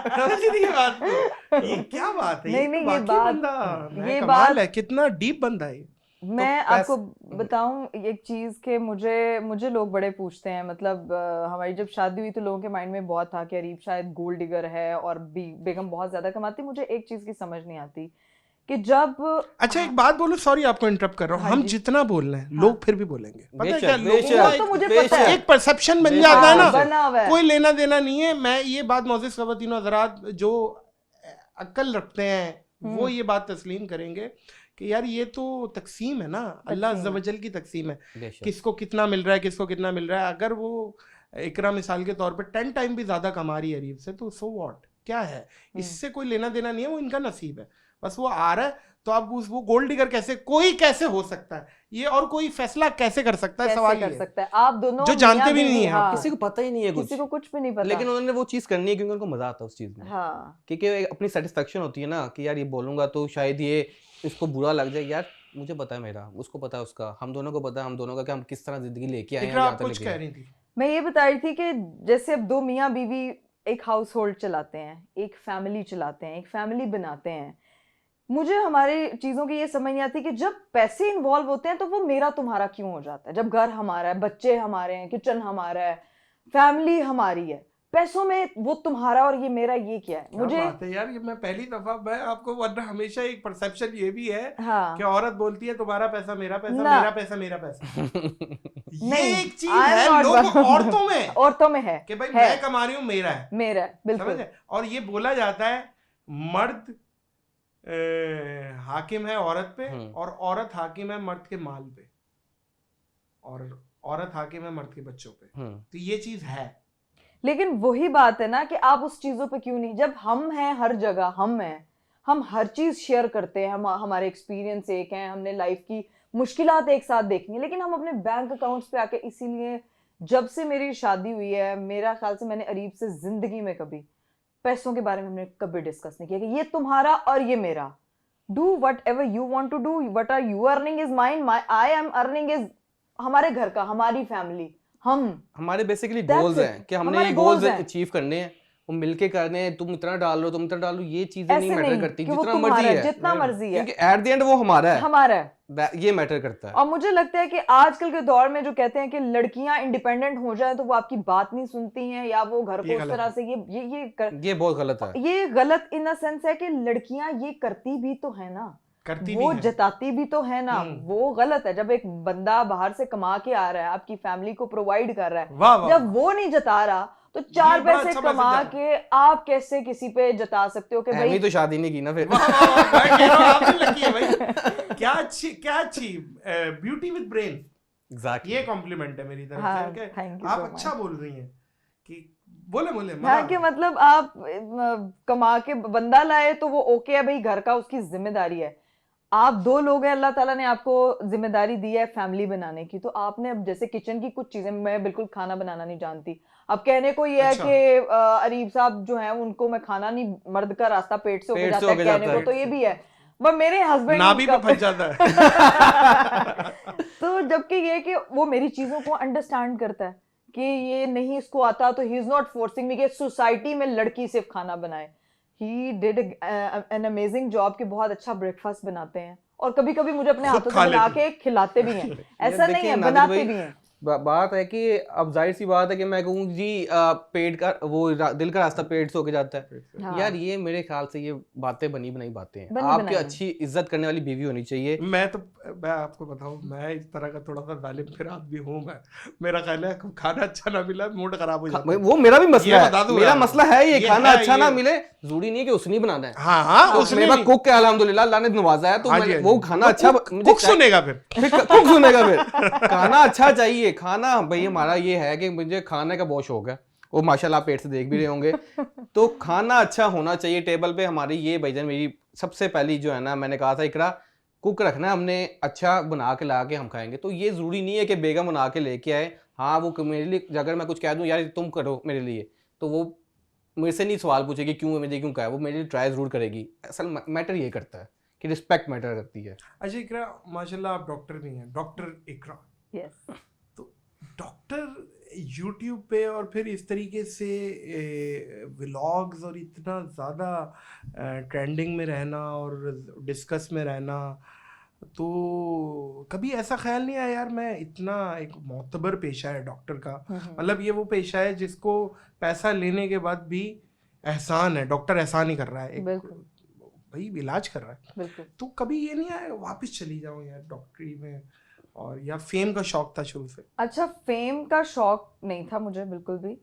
A: समझ रही बात को? ये क्या बात है?
B: नहीं,
A: ये बात कमाल है, कितना डीप बंदा है।
B: मैं आपको बताऊं एक चीज के मुझे लोग बड़े पूछते हैं, मतलब हमारी जब शादी हुई तो लोगों के माइंड में बहुत था कि अरीब शायद गोल्ड डिगर है और बेगम बहुत ज्यादा कमाती। मुझे एक चीज की समझ नहीं आती कि जब
A: अच्छा एक बात बोलो, सॉरी आपको इंटरप्ट कर रहा हूँ, हम जितना बोल रहे हैं लोग फिर भी बोलेंगे, पता है क्या, लोगों
B: तो मुझे पता है,
A: एक परसेप्शन बन जाता है ना, कोई लेना देना नहीं है। मैं ये बात मोअज़्ज़िज़ ख़वातीन हज़रात जो अक्ल रखते हैं वो ये बात तस्लीम करेंगे कि यार ये तो तकसीम है ना, अल्लाह अज़्ज़ा वजल की तकसीम है, किसको कितना मिल रहा है, किसको कितना मिल रहा है। अगर वो इकरा मिसाल के तौर पे 10 टाइम भी ज़्यादा कमा रही है अरीब से, तो सो व्हाट, क्या है, इससे कोई लेना देना नहीं है, वो इनका नसीब है। बस वो आ रहा है, तो आप वो गोल्ड डिगर कैसे हो सकता है ये, और कोई फैसला कैसे कर सकता है,
B: कैसे
A: सवाल
B: कर
A: ये
B: सकता है आप दोनों
A: जो जानते
B: मियां
A: भी
B: बीवी,
A: नहीं है,
B: हाँ,
C: किसी को पता ही नहीं है
B: किसी को कुछ भी नहीं पता,
C: लेकिन उन्होंने वो चीज करनी है क्योंकि उनको मजा आता है उस चीज में।
B: हाँ
C: क्योंकि एक अपनी सेटिस्फेक्शन होती है ना कि यार ये बोलूंगा तो शायद ये इसको बुरा लग जाए, यार मुझे पता है मेरा, उसको पता है उसका, हम दोनों को पता है हम दोनों का कि हम किस तरह जिंदगी लेके आए हैं,
A: इकरा
C: यहाँ
A: आप
C: तक
A: कुछ
C: लेके
A: कह
C: आए।
A: रही थी।
B: मैं ये बता रही थी कि जैसे अब दो मियाँ बीवी एक हाउस होल्ड चलाते हैं, एक फैमिली चलाते हैं, एक फैमिली बनाते हैं, मुझे हमारी चीज़ों की ये समझ नहीं आती कि जब पैसे इन्वॉल्व होते हैं तो वो मेरा तुम्हारा क्यों हो जाता है। जब घर हमारा है, बच्चे हमारे हैं, किचन हमारा है, फैमिली हमारी है, पैसों में वो तुम्हारा और ये मेरा, ये क्या है?
A: क्या
B: मुझे
A: बात है यार, ये मैं पहली दफा, मैं आपको, वरना हमेशा एक परसेप्शन ये भी है
B: हाँ
A: कि औरत बोलती है तुम्हारा पैसा मेरा पैसा,
B: ना।
A: मेरा पैसा मेरा पैसा। ये
B: नहीं,
A: एक चीज
B: I am
A: है
B: not
A: लोग
B: one-
A: औरतों में
B: औरतों में है
A: कि भाई
B: है,
A: मैं कमा रही हूँ, मेरा है,
B: मेरा है, बिल्कुल
A: समझे? और ये बोला जाता है मर्द हाकिम है औरत पे, और औरत हाकिम है मर्द के माल पे, और औरत हाकिम है मर्द के बच्चों पे। तो ये चीज है,
B: लेकिन वही बात है ना कि आप उस चीजों पे क्यों नहीं, जब हम हैं हर जगह, हम हैं, हम हर चीज शेयर करते हैं, हम हमारे एक्सपीरियंस एक हैं, हमने लाइफ की मुश्किलात एक साथ देखनी है, लेकिन हम अपने बैंक अकाउंट्स पे आके, इसीलिए जब से मेरी शादी हुई है, मेरा ख्याल से मैंने अरीब से जिंदगी में कभी पैसों के बारे में हमने कभी डिस्कस नहीं किया कि ये तुम्हारा और ये मेरा। Do whatever you want to do, what are you earning is mine, I am earning is हमारे घर का, हमारी फैमिली,
C: हमारे बेसिकली
B: That's
C: गोल्स
B: it.
C: हैं कि हमने
B: हमारे
C: ये गोल्स
B: goals हैं।
C: अचीव करने हैं, वो मिलके करने हैं। तुम इतना डाल लो, तुम इतना डाल लो, ये चीजें नहीं
B: ऐसे
C: मैटर
B: नहीं
C: करती,
B: कि वो
C: जितना
B: तुम्हारा
C: मर्जी
B: है,
C: है,
B: जितना मर्जी है,
C: क्योंकि एट द एंड वो हमारा है,
B: हमारा है।
C: ये मैटर करता है।
B: और मुझे लगता है कि आजकल के दौर में जो कहते हैं कि लड़कियां इंडिपेंडेंट हो जाए तो वो आपकी बात नहीं सुनती हैं, या वो घर को उस तरह से
C: ये बहुत गलत है।
B: ये गलत इन द सेंस है कि लड़कियां ये करती भी तो है ना,
A: करती
B: वो
A: भी है,
B: जताती भी तो है ना, वो गलत है। जब एक बंदा बाहर से कमा के आ रहा है, आपकी फैमिली को प्रोवाइड कर रहा है,
A: वाह वाह,
B: जब वो नहीं जता रहा तो चार
A: बड़ा
B: पैसे
A: अच्छा
B: कमा
A: मैसेज
B: के आप कैसे किसी पे जता सकते हो कि
C: एमी
B: भाई
C: तो शादी नहीं की ना फिर।
A: वाह वाह वाह, मैं कह रहा हूँ आप भी लकी है भाई, क्या अच्छी ब्यूटी विद ब्रेन,
C: एग्जैक्टली
A: ये कॉम्प्लीमेंट है मेरी तरफ
B: हाँ,
A: से कि
B: thank you
A: आप
B: so much.
A: अच्छा बोल रही हैं कि बोले
B: हाँ कि मतलब आप कमा के बंदा लाए तो वो ओके है भाई, घर का उसकी जिम्मेदारी है। आप दो लोग हैं, अल्लाह ताला ने आपको जिम्मेदारी दी है फैमिली बनाने की, तो आपने अब जैसे किचन की कुछ चीजें, मैं बिल्कुल खाना बनाना नहीं जानती, अब कहने को ये
A: अच्छा।
B: है कि अरीब साहब जो हैं उनको मैं खाना नहीं, मर्द का रास्ता पेट से होके जाता है, कहने को तो ये भी है, पर मेरे हस्बैंड
A: नाभि पे फंस जाता है।
B: तो जबकि ये कि वो मेरी चीजों को अंडरस्टैंड करता है कि ये नहीं इसको आता, तो he is not forcing me कि सोसाइटी में लड़की सिर्फ खाना बनाए। He did an amazing job कि बहुत अच्छा ब्रेकफास्ट बनाते हैं, और कभी कभी मुझे अपने
A: खुद
B: हाथों
A: खा
B: से बना
A: लेते
B: के खिलाते भी हैं, ऐसा नहीं है,
C: नादिर
B: बनाते
C: भाई,
B: भी हैं।
C: बात है कि अब जाहिर सी बात है कि मैं कहूँ जी पेट का वो दिल का रास्ता पेट से होके जाता है।
B: हाँ।
C: यार ये मेरे ख्याल से ये बातें बनी बनाई बातें हैं।
B: बनी
C: आपकी
B: बनाई।
C: अच्छी इज्जत करने वाली बीवी होनी चाहिए।
A: मैं आपको बताऊं, मैं इस तरह का थोड़ा सा जालिम फिर आदमी हूं। मैं, मेरा ख्याल है खाना अच्छा ना मिला मूड खराब हो जाता है।
C: वो मेरा भी मसला
A: ये
C: है,
A: बता दूं
C: मेरा
A: यार।
C: मसला है ये खाना
A: है,
C: अच्छा ना
A: ये-
C: मिले, जरूरी नहीं है कि उसने ही बनाना है।
A: हाँ हाँ,
C: तो
A: उसने
C: मेरे पास
A: भी-
C: कुक है अल्हम्दुलिल्लाह, अल्लाह ने नवाजा है, तो
A: हाँ जी,
C: मैं
A: हाँ
C: वो
A: जी।
C: खाना अच्छा मुझे
A: कुक सुनेगा फिर
C: कुक सुनेगा फिर। खाना अच्छा चाहिए, खाना भाई हमारा ये है कि मुझे खाने का बहुत शौक है, वो माशाल्लाह आप पेट से देख भी रहे होंगे। तो खाना अच्छा होना चाहिए टेबल पे हमारी। ये भाईजान मेरी सबसे पहली जो है ना, मैंने कहा था इकरा कुक रखना हमने, अच्छा बना के ला के हम खाएंगे। तो ये जरूरी नहीं है कि बेगम बना के लेके आए, हाँ वो मेरे लिए अगर मैं कुछ कह दूं यार तुम करो मेरे लिए, तो वो मेरे से नहीं सवाल पूछेगी क्यों मुझे क्यों कहा, वो मेरे लिए ट्राई जरूर करेगी। असल मैटर ये करता है कि रिस्पेक्ट मैटर करती है।
A: अच्छा इकरा, माशाल्लाह आप डॉक्टर भी हैं, डॉक्टर इकरा।
B: यस।
A: तो डॉक्टर यूट्यूब पे और फिर इस तरीके से व्लॉग्स और इतना ज़्यादा ट्रेंडिंग में रहना और डिस्कस में रहना, तो कभी ऐसा ख्याल नहीं आया यार मैं इतना, एक मोतबर पेशा है डॉक्टर का, मतलब ये वो पेशा है जिसको पैसा लेने के बाद भी एहसान है, डॉक्टर एहसान ही कर रहा है, एक भाई इलाज कर रहा है।
B: बिल्कुल।
A: तो कभी ये नहीं आया वापस चली जाऊं यार डॉक्टरी में, और या फेम का शौक था शुरू से?
B: अच्छा, फेम का शौक नहीं था मुझे बिल्कुल भी,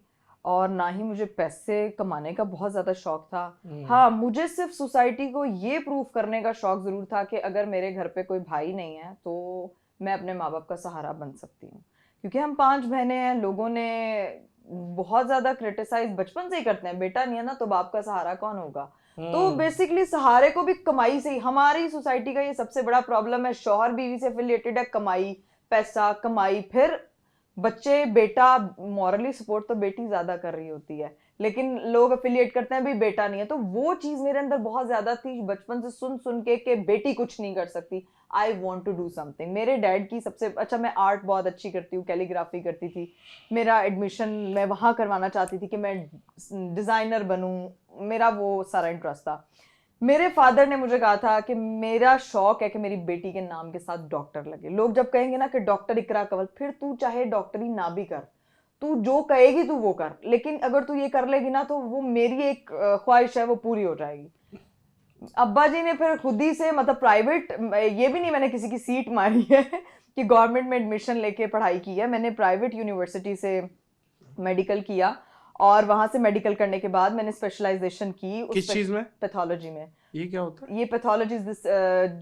B: और ना ही मुझे पैसे कमाने का बहुत ज़्यादा शौक था। हाँ, मुझे सिर्फ सोसाइटी को ये प्रूव करने का शौक ज़रूर था कि अगर मेरे घर पे कोई भाई नहीं है तो मैं अपने माँ बाप का सहारा बन सकती हूँ, क्योंकि हम 5 बहनें हैं। लोगों ने बहुत ज़्यादा क्रिटिसाइज बचपन से ही करते हैं, बेटा नहीं है ना तो बाप का सहारा कौन होगा। तो बेसिकली सहारे को भी कमाई से ही, हमारी सोसाइटी का ये सबसे बड़ा प्रॉब्लम है, शौहर बीवी से एफिलिएटेड है, कमाई, पैसा, कमाई, फिर बच्चे, बेटा, मॉरली सपोर्ट तो बेटी ज्यादा कर रही होती है, लेकिन लोग एफिलिएट करते हैं भी बेटा नहीं है। तो वो चीज मेरे अंदर बहुत ज्यादा थी बचपन से सुन सुन के कि बेटी कुछ नहीं कर सकती, I want to do something. मेरे डैड की सबसे अच्छा, मैं आर्ट बहुत अच्छी करती हूँ, कैलीग्राफी करती थी, मेरा एडमिशन मैं वहाँ करवाना चाहती थी कि मैं डिज़ाइनर बनूँ, मेरा वो सारा इंटरेस्ट था। मेरे फादर ने मुझे कहा था कि मेरा शौक है कि मेरी बेटी के नाम के साथ डॉक्टर लगे। लोग जब कहेंगे ना कि डॉक्टर इकरा कंवल, फिर तू चाहे डॉक्टरी ना भी कर, तू जो कहेगी तू वो कर, लेकिन अगर तू ये कर लेगी ना तो वो मेरी एक ख्वाहिश है वो पूरी हो जाएगी। अब्बा जी ने फिर खुद ही से, मतलब प्राइवेट, ये भी नहीं मैंने किसी की सीट मारी है कि गवर्नमेंट में एडमिशन लेके पढ़ाई की है, मैंने प्राइवेट यूनिवर्सिटी से मेडिकल किया और वहां से मेडिकल करने के बाद मैंने स्पेशलाइजेशन की
A: किस चीज में?
B: पैथोलॉजी में।
A: ये क्या होता है?
B: ये पैथोलॉजी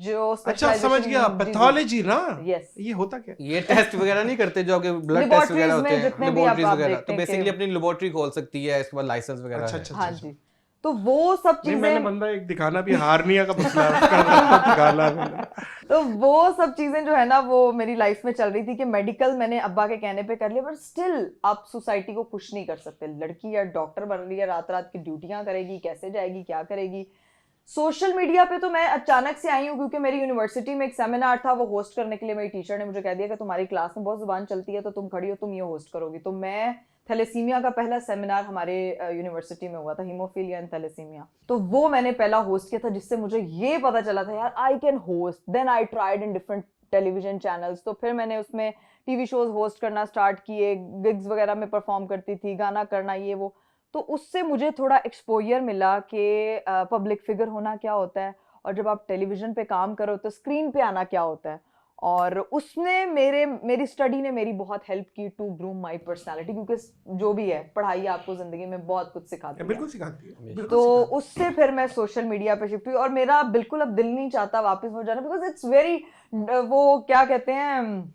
B: जो
A: अच्छा समझ गया, पैथोलॉजी ना।
B: यस।
A: ये होता क्या?
C: ये टेस्ट वगैरह नहीं करते जो आपके ब्लड टेस्ट वगैरह होते हैं, लेबोरेटरीज वगैरह, तो बेसिकली अपनी लेबोरेटरी खोल सकती है, इसके बाद लाइसेंस वगैरह है।
A: अच्छा
B: हाँ जी, तो वो सब चीजें
A: मैंने बंदा एक दिखाना भी, हार्निया का मसला दिखाना मैंने।
B: तो वो सब चीजें जो है ना वो मेरी लाइफ में चल रही थी कि मेडिकल मैंने अब्बा के कहने पे कर लिया, पर स्टिल आप सोसाइटी को खुश नहीं कर सकते। लड़की या डॉक्टर बन रही है, रात रात की ड्यूटियां करेगी, कैसे जाएगी, क्या करेगी। सोशल मीडिया पे तो मैं अचानक से आई हूँ क्योंकि मेरी यूनिवर्सिटी में एक सेमिनार था, वो होस्ट करने के लिए मेरी टीचर ने मुझे कह दिया कि तुम्हारी क्लास में बहुत जुबान चलती है तो तुम खड़ी हो, तुम ये होस्ट करोगी। तो मैं, थैलेसीमिया का पहला सेमिनार हमारे यूनिवर्सिटी में हुआ था, हीमोफीलिया एंड थैलेसीमिया, तो वो मैंने पहला होस्ट किया था, जिससे मुझे ये पता चला था यार I can host. Then I tried in different television channels, तो फिर मैंने उसमें टीवी शोज होस्ट करना स्टार्ट किए, गिग्स वगैरह में परफॉर्म करती थी, गाना करना, ये वो। तो उससे मुझे थोड़ा एक्सपोजर मिला कि पब्लिक फिगर होना क्या होता है, और जब आप टेलीविजन पे काम करो तो स्क्रीन पे आना क्या होता है। और उसने मेरी स्टडी ने मेरी बहुत हेल्प की टू ग्रूम माय पर्सनालिटी, क्योंकि जो भी है पढ़ाई आपको जिंदगी में बहुत कुछ सिखाती है।
A: बिल्कुल सिखाती है।
B: तो उससे फिर मैं सोशल मीडिया पे शिफ्ट हुई और मेरा बिल्कुल अब दिल नहीं चाहता वापस हो जाना, बिकॉज इट्स वेरी, वो क्या कहते हैं,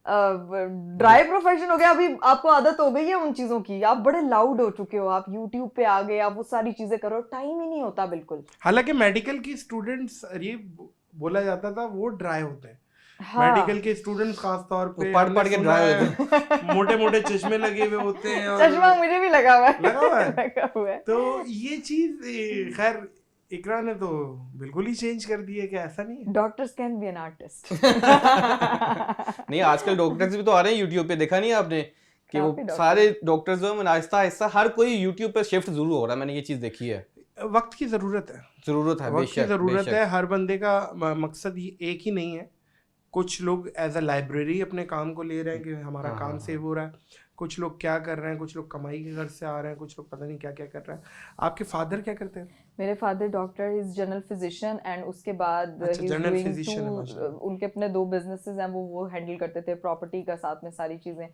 B: ड्राई प्रोफेशन हो गया। अभी आपको आदत हो गई है उन चीजों की, आप बड़े लाउड हो चुके हो, आप यूट्यूब पे आ गए, आप वो सारी चीजें करो, टाइम ही नहीं होता बिल्कुल।
A: हालांकि मेडिकल की स्टूडेंट्स, ये बोला जाता था वो ड्राई होते हैं।
B: हाँ।
A: मेडिकल के स्टूडेंट्स खास तौर पे
C: पढ़ के ड्राई होते हैं,
A: मोटे मोटे चश्मे लगे हुए होते हैं।
B: चश्मा मुझे भी लगा हुआ है।
A: लगा हुआ है। तो ये चीज खैर इकरा ने तो बिल्कुल ही चेंज कर दी है कि ऐसा नहीं है।
B: Doctors can be an artist.
C: नहीं, आजकल डॉक्टर्स भी तो आ रहे हैं यूट्यूब पे, देखा नहीं आपने कि वो सारे डॉक्टर्स जो है आहिस्ता आहिस्ता हर कोई यूट्यूब पे शिफ्ट जरूर हो रहा है, मैंने ये चीज देखी है।
A: वक्त की जरूरत है,
C: वक्त की
A: जरूरत है। हर बंदे का मकसद एक ही नहीं है। कुछ लोग एज अ लाइब्रेरी अपने काम को ले रहे हैं कि हमारा काम सेव हो रहा है, कुछ लोग क्या कर रहे हैं, कुछ लोग कमाई के घर से आ रहे हैं, कुछ लोग पता नहीं क्या क्या कर रहे हैं। आपके फादर क्या करते हैं?
B: मेरे father doctor, is general physician, and उसके बाद उनके अपने 2 बिजनेसेस हैं, वो हैंडल करते थे, प्रॉपर्टी का साथ में सारी चीजें।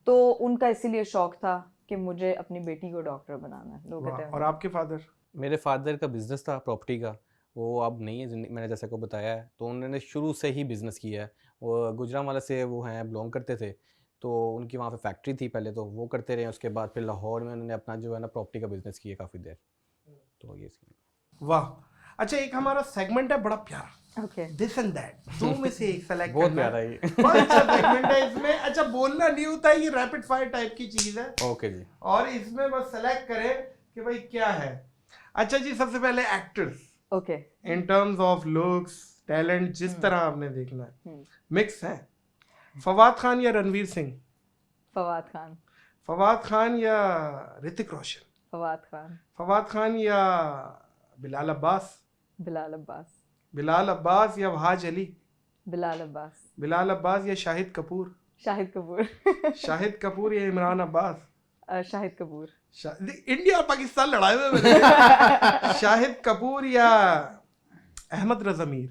B: तो उनका इसीलिए शौक था कि मुझे अपनी बेटी को डॉक्टर बनाना है। लोग कहते हैं।
A: और आपके फादर?
C: मेरे फादर का बिजनेस था प्रॉपर्टी का, वो अब नहीं है, मैंने जैसे को बताया है। तो उन्होंने शुरू से ही बिज़नेस किया है। वो गुजरांवाला से वो हैं, बिलोंग करते थे, तो उनकी वहाँ पे फैक्ट्री थी पहले, तो वो करते रहे। उसके बाद फिर लाहौर में उन्होंने अपना जो है ना प्रॉपर्टी का बिजनेस किया काफ़ी देर। तो ये
A: वाह। अच्छा, एक हमारा सेगमेंट है बड़ा प्यारा,
B: ओके,
A: दिस एंड दैट, 2 में से एक सेलेक्ट
C: बहुत प्यारा है ये।
A: बहुत अच्छा सेगमेंट है इसमें। अच्छा, बोलना नहीं होता, ये रैपिड फायर टाइप की चीज है।
C: ओके जी।
A: और इसमें बस सेलेक्ट करें कि भाई क्या है। अच्छा जी, सबसे पहले actors,
B: okay,
A: in terms of looks, talent, जिस तरह आपने देखना है, मिक्स है। फवाद खान या रणवीर सिंह?
B: फवाद खान।
A: फवाद खान या ऋतिक रोशन?
B: फवाद खान।
A: फवाद खान या बिलाल अब्बास?
B: बिलाल अब्बास।
A: बिलाल अब्बास या वहाज अली?
B: बिलाल अब्बास।
A: बिलाल अब्बास या शाहिद कपूर?
B: शाहिद कपूर।
A: शाहिद कपूर या इमरान अब्बास?
B: शाहिद कपूर।
A: इंडिया और पाकिस्तान लड़ाए हुए। शाहिद कपूर या अहमद रज़ा मीर?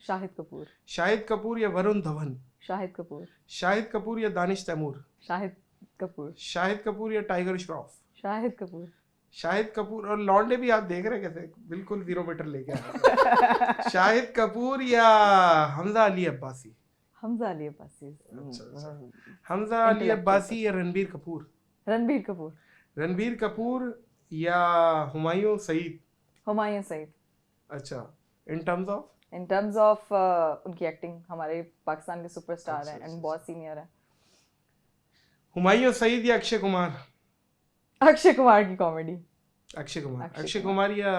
B: शाहिद कपूर।
A: शाहिद कपूर या वरुण धवन?
B: शाहिद कपूर।
A: शाहिद कपूर या दानिश तैमूर?
B: शाहिद कपूर।
A: शाहिद कपूर या टाइगर श्रॉफ?
B: शाहिद कपूर।
A: शाहिद कपूर। और लौंडे भी आप देख रहे हैं कैसे बिल्कुल 0 मीटर लेके आ रहे हैं। शाहिद कपूर या हमजा अली अब्बासी?
B: हमजा अली अब्बासी।
A: हमजा अली अब्बासी या रणबीर कपूर?
B: रणबीर कपूर।
A: रणबीर कपूर या हुमायूं सईद?
B: हुमायूं सईद।
A: अच्छा, इन terms of?
B: In terms of उनकी एक्टिंग, हमारे पाकिस्तान के सुपरस्टार हैं एंड बहुत सीनियर हैं।
A: हुमायूं सईद या अक्षय कुमार?
B: अक्षय कुमार की कॉमेडी।
A: अक्षय कुमार।
B: अक्षय
A: अक्षय
B: कुमार।
A: कुमार या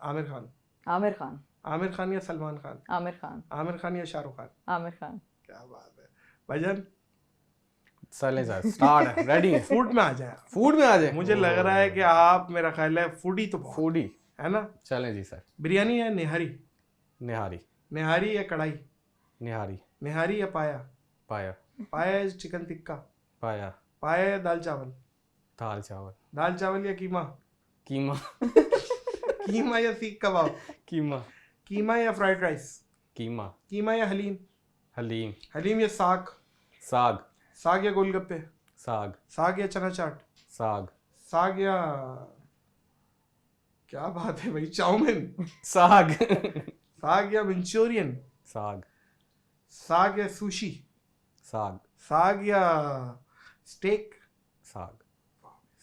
A: आमिर खान?
B: आमिर खान।
A: आमिर खान या सलमान खान?
B: आमिर खान।
A: आमिर खान या शाहरुख खान?
B: आमिर खान।
A: क्या बात है भाईजान,
C: चलें सर, स्टार्ट है, रेडी है।
A: फूड में आ जाए।
C: फूड में आ जाए।
A: मुझे लग रहा है कि आप, मेरा ख्याल है फूडी तो बहुत
C: फूडी
A: है ना।
C: चलें जी सर।
A: बिरयानी या निहारी?
C: निहारी।
A: निहारी या कढ़ाई?
C: निहारी।
A: निहारी या पाया?
C: पाया।
A: पाया या चिकन टिक्का?
C: पाया।
A: पाया या दाल चावल?
C: दाल चावल।
A: दाल चावल या कीमा?
C: कीमा।
A: कीमा या सीख कबाब?
C: कीमा।
A: कीमा या फ्राइड राइस?
C: कीमा।
A: कीमा या हलीम?
C: हलीम।
A: हलीम या साग?
C: साग।
A: साग या गोलगप्पे?
C: साग।
A: साग या चना चाट?
C: साग।
A: साग या, क्या बात है भाई, चाउमीन?
C: साग।
A: साग या मंचूरियन?
C: साग।
A: साग या सुशी?
C: साग।
A: साग या स्टेक?
C: साग।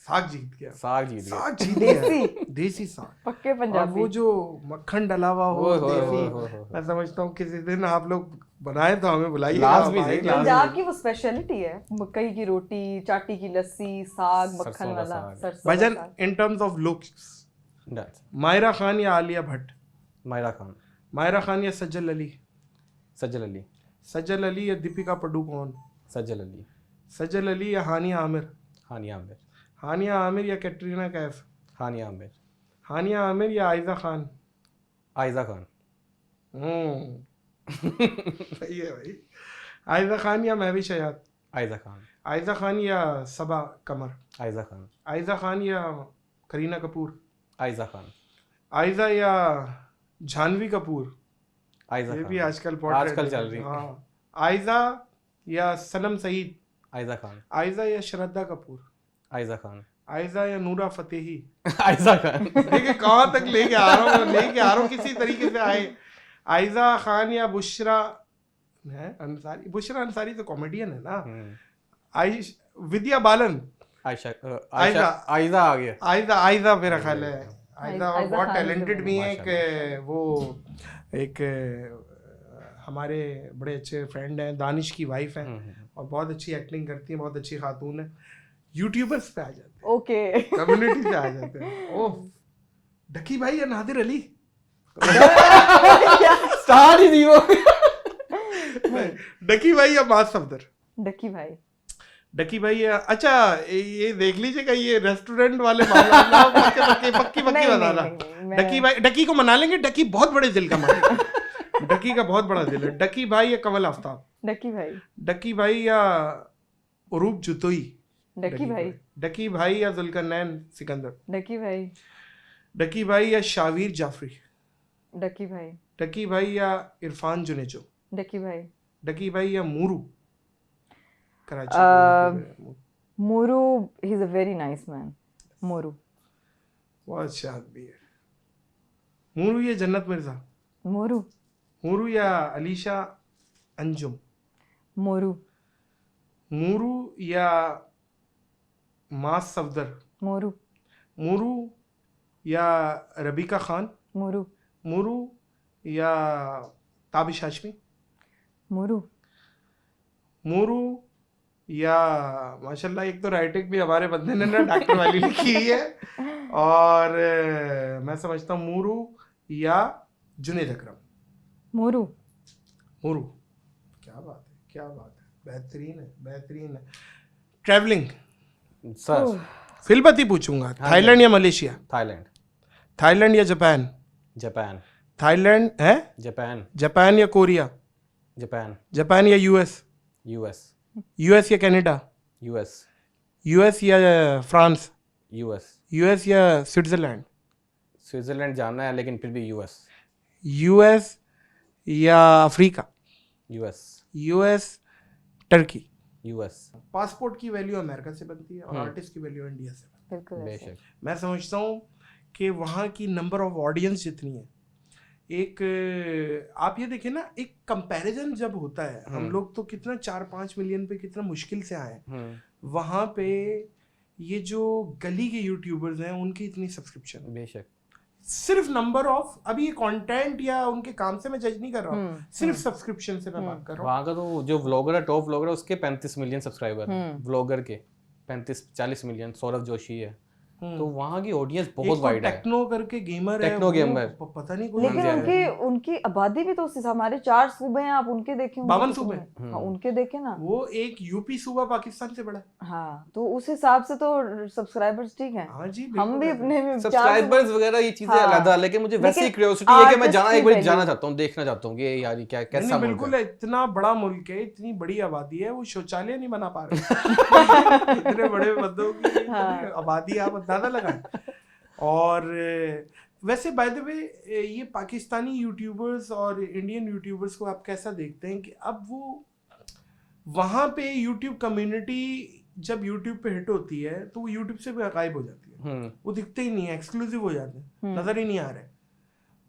A: साग जीत गया।
C: साग जीत गया।
A: साग जीत गया।
B: देसी।
A: देसी साग।
B: पक्के
A: और
B: पंजाबी।
A: वो जो मक्खन डला हुआ हो
C: ओए होए
A: देसी,
C: होए होए होए।
A: मैं समझता हूँ किसी दिन आप लोग बनाए तो हमें बुलाइए।
C: लास्ट भी सही, लास्ट
B: पंजाब की वो स्पेशलिटी है, मकई की रोटी, चाटी की लस्सी, साग मक्खन
C: सरसों का
B: वाला,
C: साग।
B: सरसों का
A: भजन,
B: साग।
A: In terms of looks,
C: Done.
A: Maira Khan या आलिया भट्ट?
C: मायरा खान।
A: मायरा खान या सज्जल अली?
C: सज्जल अली।
A: सज्जल अली या दीपिका पादुकोण?
C: सज्जल अली।
A: सज्जल अली या हानिया आमिर?
C: हानिया आमिर।
A: हानिया आमिर या कैटरीना कैफ?
C: हानिया आमिर।
A: हानिया आमिर या आयजा खान?
C: आयजा खान।
A: सही है भाई। आयजा खान या महविश हयात?
C: आयजा खान।
A: आयजा खान या सबा कमर?
C: आयजा खान।
A: आयजा खान या करीना कपूर?
C: आयजा खान।
A: आयजा या जानवी कपूर?
C: आयजा
A: ये
C: खान।
A: भी आजकल बहुत
C: आजकल
A: trend
C: चल
A: है।
C: रही है।
A: हाँ। आयजा या सनम सईद?
C: आयजा खान।
A: आयजा या श्रद्धा कपूर?
C: आयजा खान।
A: आयजा या नूरा फतेही?
C: आयजा खान।
A: देखिए कहाँ तक लेके आ रहा हूँ, लेके आ रहा हूँ किसी तरीके से आए। आयजा खान या बुशरा है अंसारी? बुशरा अंसारी तो कॉमेडियन है ना। आयुष, विद्या बालन?
C: आयशा।
A: आयजा।
C: आयजा आ गया।
A: आयजा, आयजा मेरा ख्याल है। आयजा और
B: आयजा
A: बहुत
B: खान
A: टैलेंटेड
B: तो
A: भी हैं।
C: माशाल्लाह।
A: एक वो एक हमारे बड़े अच्छे फ्रेंड हैं, दानिश की वाइफ हैं और बहुत अच्छी एक्टिंग करती हैं, बहुत अच्छी खातून है। यूट्यूबर्स पे आ जाते हैं,
B: ओके।
A: कम्युनिटी पे आ जाते हैं। ओह, डकी भाई या नादिर अली?
C: स्टार ही थी वो।
A: डकी भाई या मास सफदर?
B: डकी भाई।
A: डकी भाई या, अच्छा ये देख लीजिएगा, ये रेस्टोरेंट वाले मामला ना हो, पक्की पक्की
B: नहीं,
A: बताना।
B: नहीं, नहीं, मैं-
A: डकी भाई, डकी को मना लेंगे, डकी बहुत बड़े दिल का मालिक है। डकी का बहुत बड़ा दिल है। डकी भाई या कमल आफ्ताब?
B: डकी भाई।
A: डकी भाई या उरूप जुतोई?
B: डकी भाई।
A: डकी भाई या जुल्करनैन सिकंदर?
B: डकी भाई।
A: डकी भाई या शावीर जाफरी?
B: डकी भाई।
A: डकी भाई या इरफान जुनेजो?
B: डकी भाई।
A: डकी भाई या Mooroo Karachi?
B: Mooroo, he is a very nice man. Mooroo.
A: बहुत अच्छा आदमी है। मूरू या जन्नत मिर्जा?
B: मोरू।
A: मूरू या अलीशा अंजुम?
B: मोरू।
A: मूरू या मास सफदर?
B: मोरू।
A: मूरू या रबीका खान?
B: मोरू।
A: मूरू या ताबिश हाशमी?
B: मोरू।
A: मूरू या माशाल्लाह, एक तो राइटिंग भी हमारे बंदे ने ना डॉक्टर वाली लिखी हुई है। और मैं समझता हूँ मूरू या जुनेद अकरम?
B: मोरू।
A: मूरू। क्या बात है, क्या बात है, बेहतरीन है, बेहतरीन है। Travelling
C: sir.
A: फिलपति पूछूंगा, थाईलैंड या मलेशिया?
C: थाईलैंड।
A: थाईलैंड या जापान?
C: जापान।
A: थाईलैंड है?
C: जापान।
A: जापान या कोरिया?
C: जापान।
A: जापान या यूएस?
C: यूएस।
A: यूएस या कनाडा?
C: यूएस।
A: यूएस या फ्रांस?
C: यूएस।
A: यूएस या स्विट्जरलैंड?
C: स्विट्जरलैंड जाना है लेकिन फिर भी यूएस।
A: यूएस या Africa?
C: US.
A: US, Turkey?
C: US.
A: Passport की वैल्यू अमेरिका से बनती है और आर्टिस्ट की वैल्यू इंडिया से बनती
B: बिल्कुल ऐसे।
C: बेशक।
A: है। मैं समझता हूँ कि वहाँ की नंबर ऑफ ऑडियंस जितनी है, एक आप ये देखिए ना, एक कंपैरिजन जब होता है, हम लोग तो कितना 4-5 मिलियन पे कितना मुश्किल से आए, वहाँ पे ये जो गली के यूट्यूबर्स हैं उनकी इतनी सब्सक्रिप्शन,
C: बेशक।
A: सिर्फ नंबर ऑफ, अभी ये कंटेंट या उनके काम से मैं जज नहीं कर रहा हूँ, सिर्फ सब्सक्रिप्शन से मैं बात कर रहा हूँ।
C: वहाँ का तो जो व्लॉगर है, टॉप व्लॉगर है, उसके 35 मिलियन सब्सक्राइबर हैं व्लॉगर के, 35-40 मिलियन। सौरभ जोशी है, तो वहाँ की ऑडियंस बहुत वाइड है।
A: टेक्नो करके गेमर है,
C: टेक्नो गेमर,
A: पता नहीं कोई।
B: लेकिन उनकी आबादी भी तो उस हिसाब, हमारे 4 सूबे हैं, आप उनके देखें,
A: 52 सूबे,
B: हाँ उनके देखें ना,
A: वो एक यूपी सूबा पाकिस्तान से बड़ा है।
B: हाँ, तो उस हिसाब से तो सब्सक्राइबर्स ठीक हैं।
A: हाँ जी,
B: हम भी अपने में
C: सब्सक्राइबर्स वगैरह ये चीजें
B: हाँ,
C: अलग, लेकिन मुझे वैसे ही क्यूरियोसिटी है कि मैं जाना, एक बार जाना चाहता हूँ, देखना चाहता हूँ कि यार ये क्या कैसा मुल्क है।
A: बिल्कुल, इतना बड़ा मुल्क है, इतनी बड़ी आबादी है, वो शौचालय नहीं बना पा रहे इतने बड़े बंदों की आबादी, आप अंदाजा लगाएं। और वैसे बाय द वे, ये पाकिस्तानी यूट्यूबर्स और इंडियन यूट्यूबर्स को आप कैसा देखते हैं कि अब वो वहाँ पे यूट्यूब कम्युनिटी जब यूट्यूब पे हिट होती है तो वो यूट्यूब से भी गायब हो जाती है, वो दिखते ही नहीं है, एक्सक्लूसिव हो जाते हैं, नजर ही नहीं आ रहे।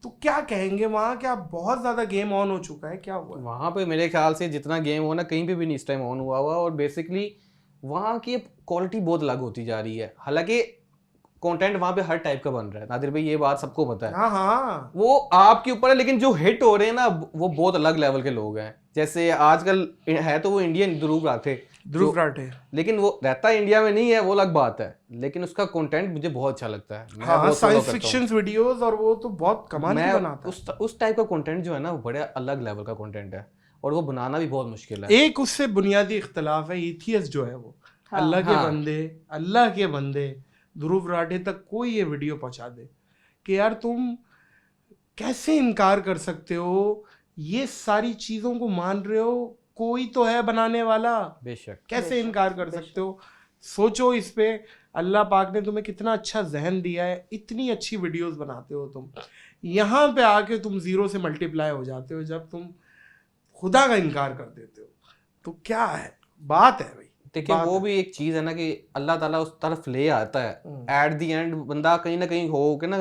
A: तो क्या कहेंगे वहाँ, क्या बहुत ज्यादा गेम ऑन हो चुका है, क्या हुआ
C: वहाँ पे? मेरे ख्याल से जितना गेम हो ना, कहीं पे भी नहीं इस टाइम ऑन हुआ हुआ, और बेसिकली वहाँ की क्वालिटी बहुत अलग होती जा रही है। हालांकि कंटेंट वहाँ पे हर टाइप का बन रहा है, नादिर भाई ये बात सबको पता है।
A: हाँ,
C: वो आपके ऊपर है, लेकिन जो हिट हो रहे हैं ना वो बहुत अलग लेवल के लोग हैं। जैसे आजकल है तो वो इंडियन ध्रुव राठे, लेकिन वो रहता इंडिया में नहीं है, वो अलग बात है, लेकिन उसका कंटेंट मुझे बहुत अच्छा लगता है।
A: हाँ, साइंस फिक्शन वीडियोस, और वो तो बहुत कमाल की बनाता है।
C: उस टाइप का कंटेंट जो है ना, वो बड़े अलग लेवल का कंटेंट है, और वो बनाना भी बहुत मुश्किल है।
A: एक उससे बुनियादी इख्तलाफ है, एथियस जो है वो, अल्लाह के बंदे ध्रुव राठे तक कोई ये वीडियो पहुंचा दे कि यार तुम कैसे इनकार कर सकते हो, ये सारी चीजों को मान रहे हो, कोई तो है बनाने वाला,
C: बेशक,
A: कैसे इनकार कर सकते हो? सोचो इस पे, अल्लाह पाक ने तुम्हें कितना अच्छा जहन दिया है, इतनी अच्छी वीडियोस बनाते हो तुम, यहाँ पे आके तुम जीरो से मल्टीप्लाई हो जाते हो जब तुम खुदा का इनकार कर देते हो। तो क्या है बात है भाई।
C: देखिए वो भी एक चीज है ना कि अल्लाह ताला उस तरफ ले आता है, एट दी एंड बंदा कहीं ना कहीं हो के ना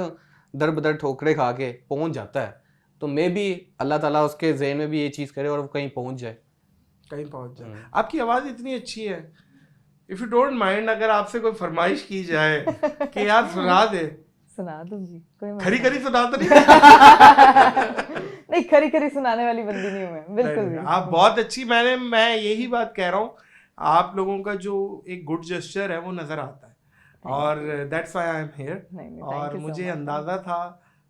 C: दर बदर ठोकरे खा के पहुंच जाता है। तो मे भी अल्लाह ताला उसके ज़हन में भी ये चीज करे और वो कहीं पहुंच जाए।
A: आपकी आवाज इतनी अच्छी है, इफ यू डोंट माइंड, अगर आपसे कोई फरमाइश की जाए कि यार सुना दे,
B: सुना दूंगी, कोई
A: खरी खरी सुना तो नहीं
B: नहीं, खरी खरी सुनाने वाली बंदी नहीं हूं मैं, बिल्कुल भी।
A: आप बहुत अच्छी, मैं यही बात कह रहा हूँ, आप लोगों का जो एक गुड जेस्चर है वो नजर आता है, और that's why I am here. और मुझे अंदाजा था,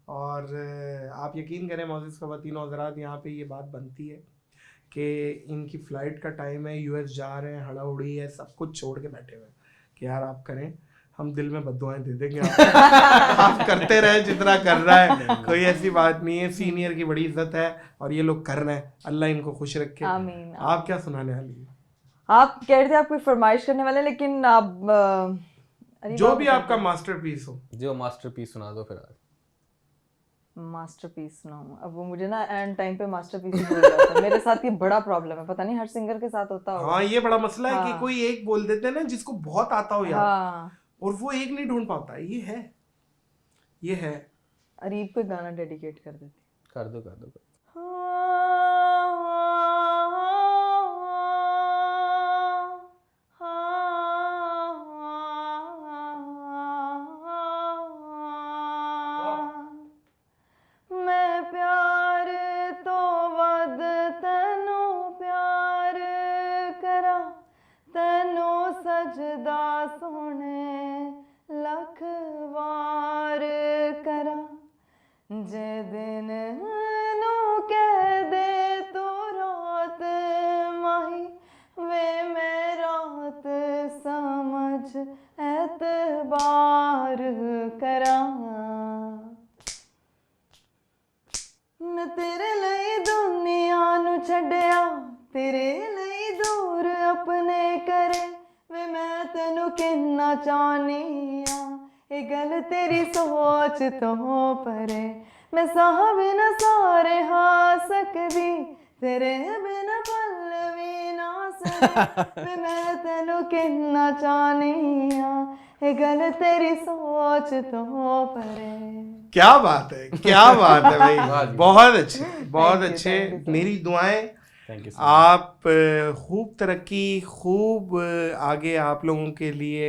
A: और आप यकीन करें मोअज़्ज़िज़ ख़वातीन हज़रात, यहाँ पे ये बात बनती है कि इनकी फ़्लाइट का टाइम है, यूएस जा रहे हैं, हड़ाउड़ी है, सब कुछ छोड़ के बैठे हुए हैं कि यार आप करें, हम दिल में बद्दुआएं दे देंगे आप करते रहे जितना कर रहा है, कोई ऐसी बात नहीं है, सीनियर की बड़ी इज्जत है और ये लोग कर रहे हैं, अल्लाह इनको खुश रखे।
B: आमीन।
A: आप क्या सुनाने वाली हैं?
B: आप कह रहे थे आप कोई फरमाइश करने वाले, लेकिन आप
A: जो भी आपका मास्टरपीस हो,
C: जो मास्टरपीस सुना दो फिर आज।
B: मास्टरपीस सुनाऊं? अब वो मुझे ना एंड टाइम पे मास्टरपीस ही बोल जाता है। मेरे साथ ये बड़ा प्रॉब्लम है, पता नहीं हर सिंगर के साथ होता होगा।
A: हाँ, ये बड़ा मसला है कि कोई एक बोल देते हैं ना जिसको बहुत आता हो यार, और वो एक नहीं ढूंढ पाता। ये है
B: अरीब को गाना डेडिकेट कर देती।
C: कर दो
B: सजदा सोने लख वार करा, जे दिन नू कह दे तो रात माही, वे मैं रात समझ एतबार करा। मैं तेरे लिए दुनिया नू छड्डिया, तेरे लिए दूर अपने करे, वे मैं तेनू किन्ना चाहनी आ, ये गल तेरी सोच तो परे, मैं साह बिना सारे हा सकदी, तेरे बिना पल भी ना सके, वे मैं तेनू किन्ना चाहनी आ, ये गल तेरी सोच तो परे।
A: क्या बात है भाई, बहुत अच्छे। मेरी दुआएं आप खूब तरक्की, खूब आगे आप लोगों के लिए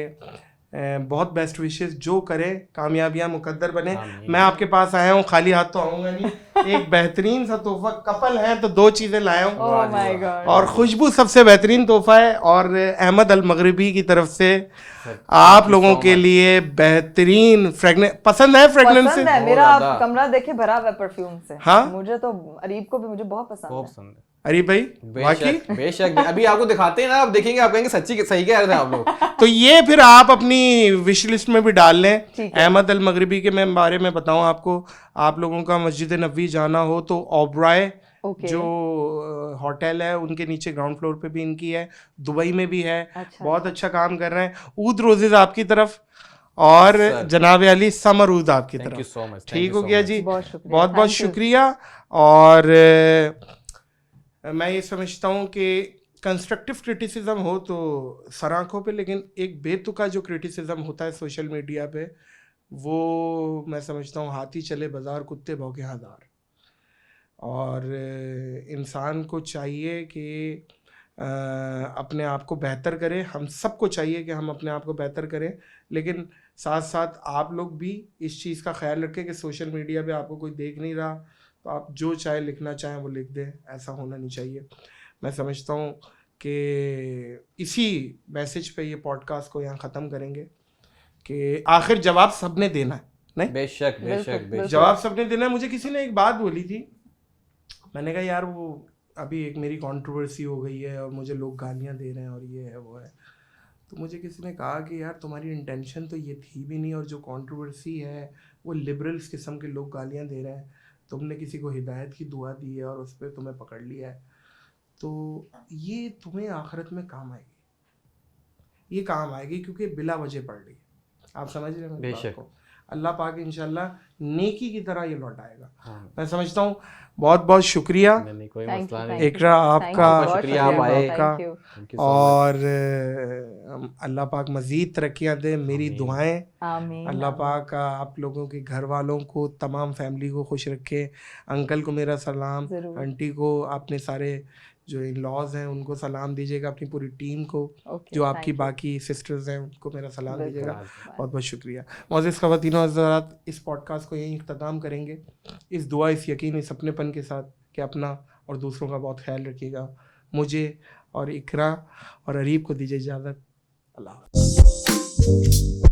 A: बहुत बेस्ट विशेस, जो करे कामयाबियां मुकद्दर बने।
C: आमीन।
A: मैं आपके पास आया हूँ, खाली हाथ तो आऊंगा नहीं। एक बेहतरीन सा तोहफा, कपल है तो 2 चीजें लाया हूँ।
B: Oh my God.
A: और खुशबू सबसे बेहतरीन तोहफा है, और अहमद अल मगरिबी की तरफ से आप लोगों के लिए बेहतरीन फ्रेगनेंस। पसंद है फ्रेगनेंस?
B: पसंद है,
C: बहुत
B: मेरा
C: ज्यादा।
B: कमरा देखे भरा हुआ है परफ्यूम से।
A: हाँ?
B: मुझे तो, अरीब को भी मुझे बहुत पसंद
C: बहुत
B: है।
C: पसंद है।
A: अरे भाई वाकई?
C: बेशक बेशक, अभी आपको दिखाते हैं ना, आप देखेंगे, आप कहेंगे सच्ची सही कह रहे हैं आप लोग।
A: तो ये फिर आप अपनी विश लिस्ट में भी डाल लें।
B: ठीक है।
A: अहमद अल मगरिबी के मैं बारे में बताऊं आपको, आप लोगों का मस्जिद नबी जाना हो तो ओबराय
B: ओके।
A: जो होटल है उनके नीचे ग्राउंड फ्लोर पे भी इनकी है, दुबई में भी है।
B: अच्छा।
A: बहुत अच्छा काम कर रहे हैं। ऊद रोजेज आपकी तरफ, और
C: सर।
A: जनाब अली समर ऊद आपकी
C: थैंक यू
A: तरफ।
C: So much.
A: ठीक हो गया जी,
B: बहुत शुक्रिया,
A: बहुत बहुत
B: thank you।
A: शुक्रिया। और मैं ये समझता हूँ कि कंस्ट्रक्टिव क्रिटिसिज्म हो तो सर आंखों पे, लेकिन एक बेतुका जो क्रिटिसिज्म होता है सोशल मीडिया पे, वो मैं समझता हूँ हाथी चले बाजार कुत्ते भौंके हजार। और इंसान को चाहिए कि अपने आप को बेहतर करें। हम सबको चाहिए कि हम अपने आप को बेहतर करें, लेकिन साथ साथ आप लोग भी इस चीज़ का ख्याल रखें कि सोशल मीडिया पे आपको कोई देख नहीं रहा तो आप जो चाहे लिखना चाहें वो लिख दें, ऐसा होना नहीं चाहिए। मैं समझता हूँ कि इसी मैसेज पे ये पॉडकास्ट को यहाँ ख़त्म करेंगे कि आखिर जवाब सबने देना है, नहीं?
C: बेशक बेशक
B: बिल्कुल,
C: बेशक।
A: जवाब सबने देना है। मुझे किसी ने एक बात बोली थी, मैंने कहा यार वो अभी एक मेरी कंट्रोवर्सी हो गई है और मुझे लोग गालियाँ दे रहे हैं और ये है वो है। तो मुझे किसी ने कहा कि यार तुम्हारी इंटेंशन तो ये थी भी नहीं, और जो कंट्रोवर्सी है वो लिबरल्स किस्म के लोग गालियाँ दे रहे हैं, तुमने किसी को हिदायत की दुआ दी है और उस पर तुम्हें पकड़ लिया है, तो ये तुम्हें आखिरत में काम आएगी। ये काम आएगी क्योंकि बिला वजह पड़ रही है। आप समझ रहे हैं मेरी बात
C: बेशक।
A: को? अल्लाह पाक इंशाल्लाह नेकी की तरह ये लौटाएगा।
C: हाँ।
A: मैं समझता हूँ। बहुत बहुत शुक्रिया
C: नहीं कोई
B: Thank
C: मसला
B: you,
C: नहीं।
B: thank you,
A: Iqra,
B: thank you,
A: आपका
B: बहुत
C: शुक्रिया, आप आए।
B: thank you।
C: Thank you so much।
A: और अल्लाह पाक मज़ीद तरक्कियाँ दे, मेरी
C: आमीन।
A: दुआएं।
B: आमीन।
A: अल्लाह
B: आमीन।
A: पाक आप लोगों के घर वालों को, तमाम फैमिली को खुश रखे। अंकल को मेरा सलाम,
B: जरूर।
A: आंटी को, अपने सारे जो इन लॉज हैं उनको सलाम दीजिएगा, अपनी पूरी टीम को,
B: Okay,
A: जो आपकी
B: thank you।
A: बाकी सिस्टर्स हैं उनको मेरा सलाम
B: बिल्कुल।
A: दीजिएगा।
B: Bye।
A: बहुत बहुत शुक्रिया। मुअज़्ज़िज़ ख़वातीन और हज़रात, इस पॉडकास्ट को यहीं इख्तिताम करेंगे, इस दुआ, इस यकीन, इस अपनेपन के साथ कि अपना और दूसरों का बहुत ख्याल रखिएगा। मुझे और इकरा और अरीब को दीजिए इजाज़त। अल्लाह हाफ़िज़।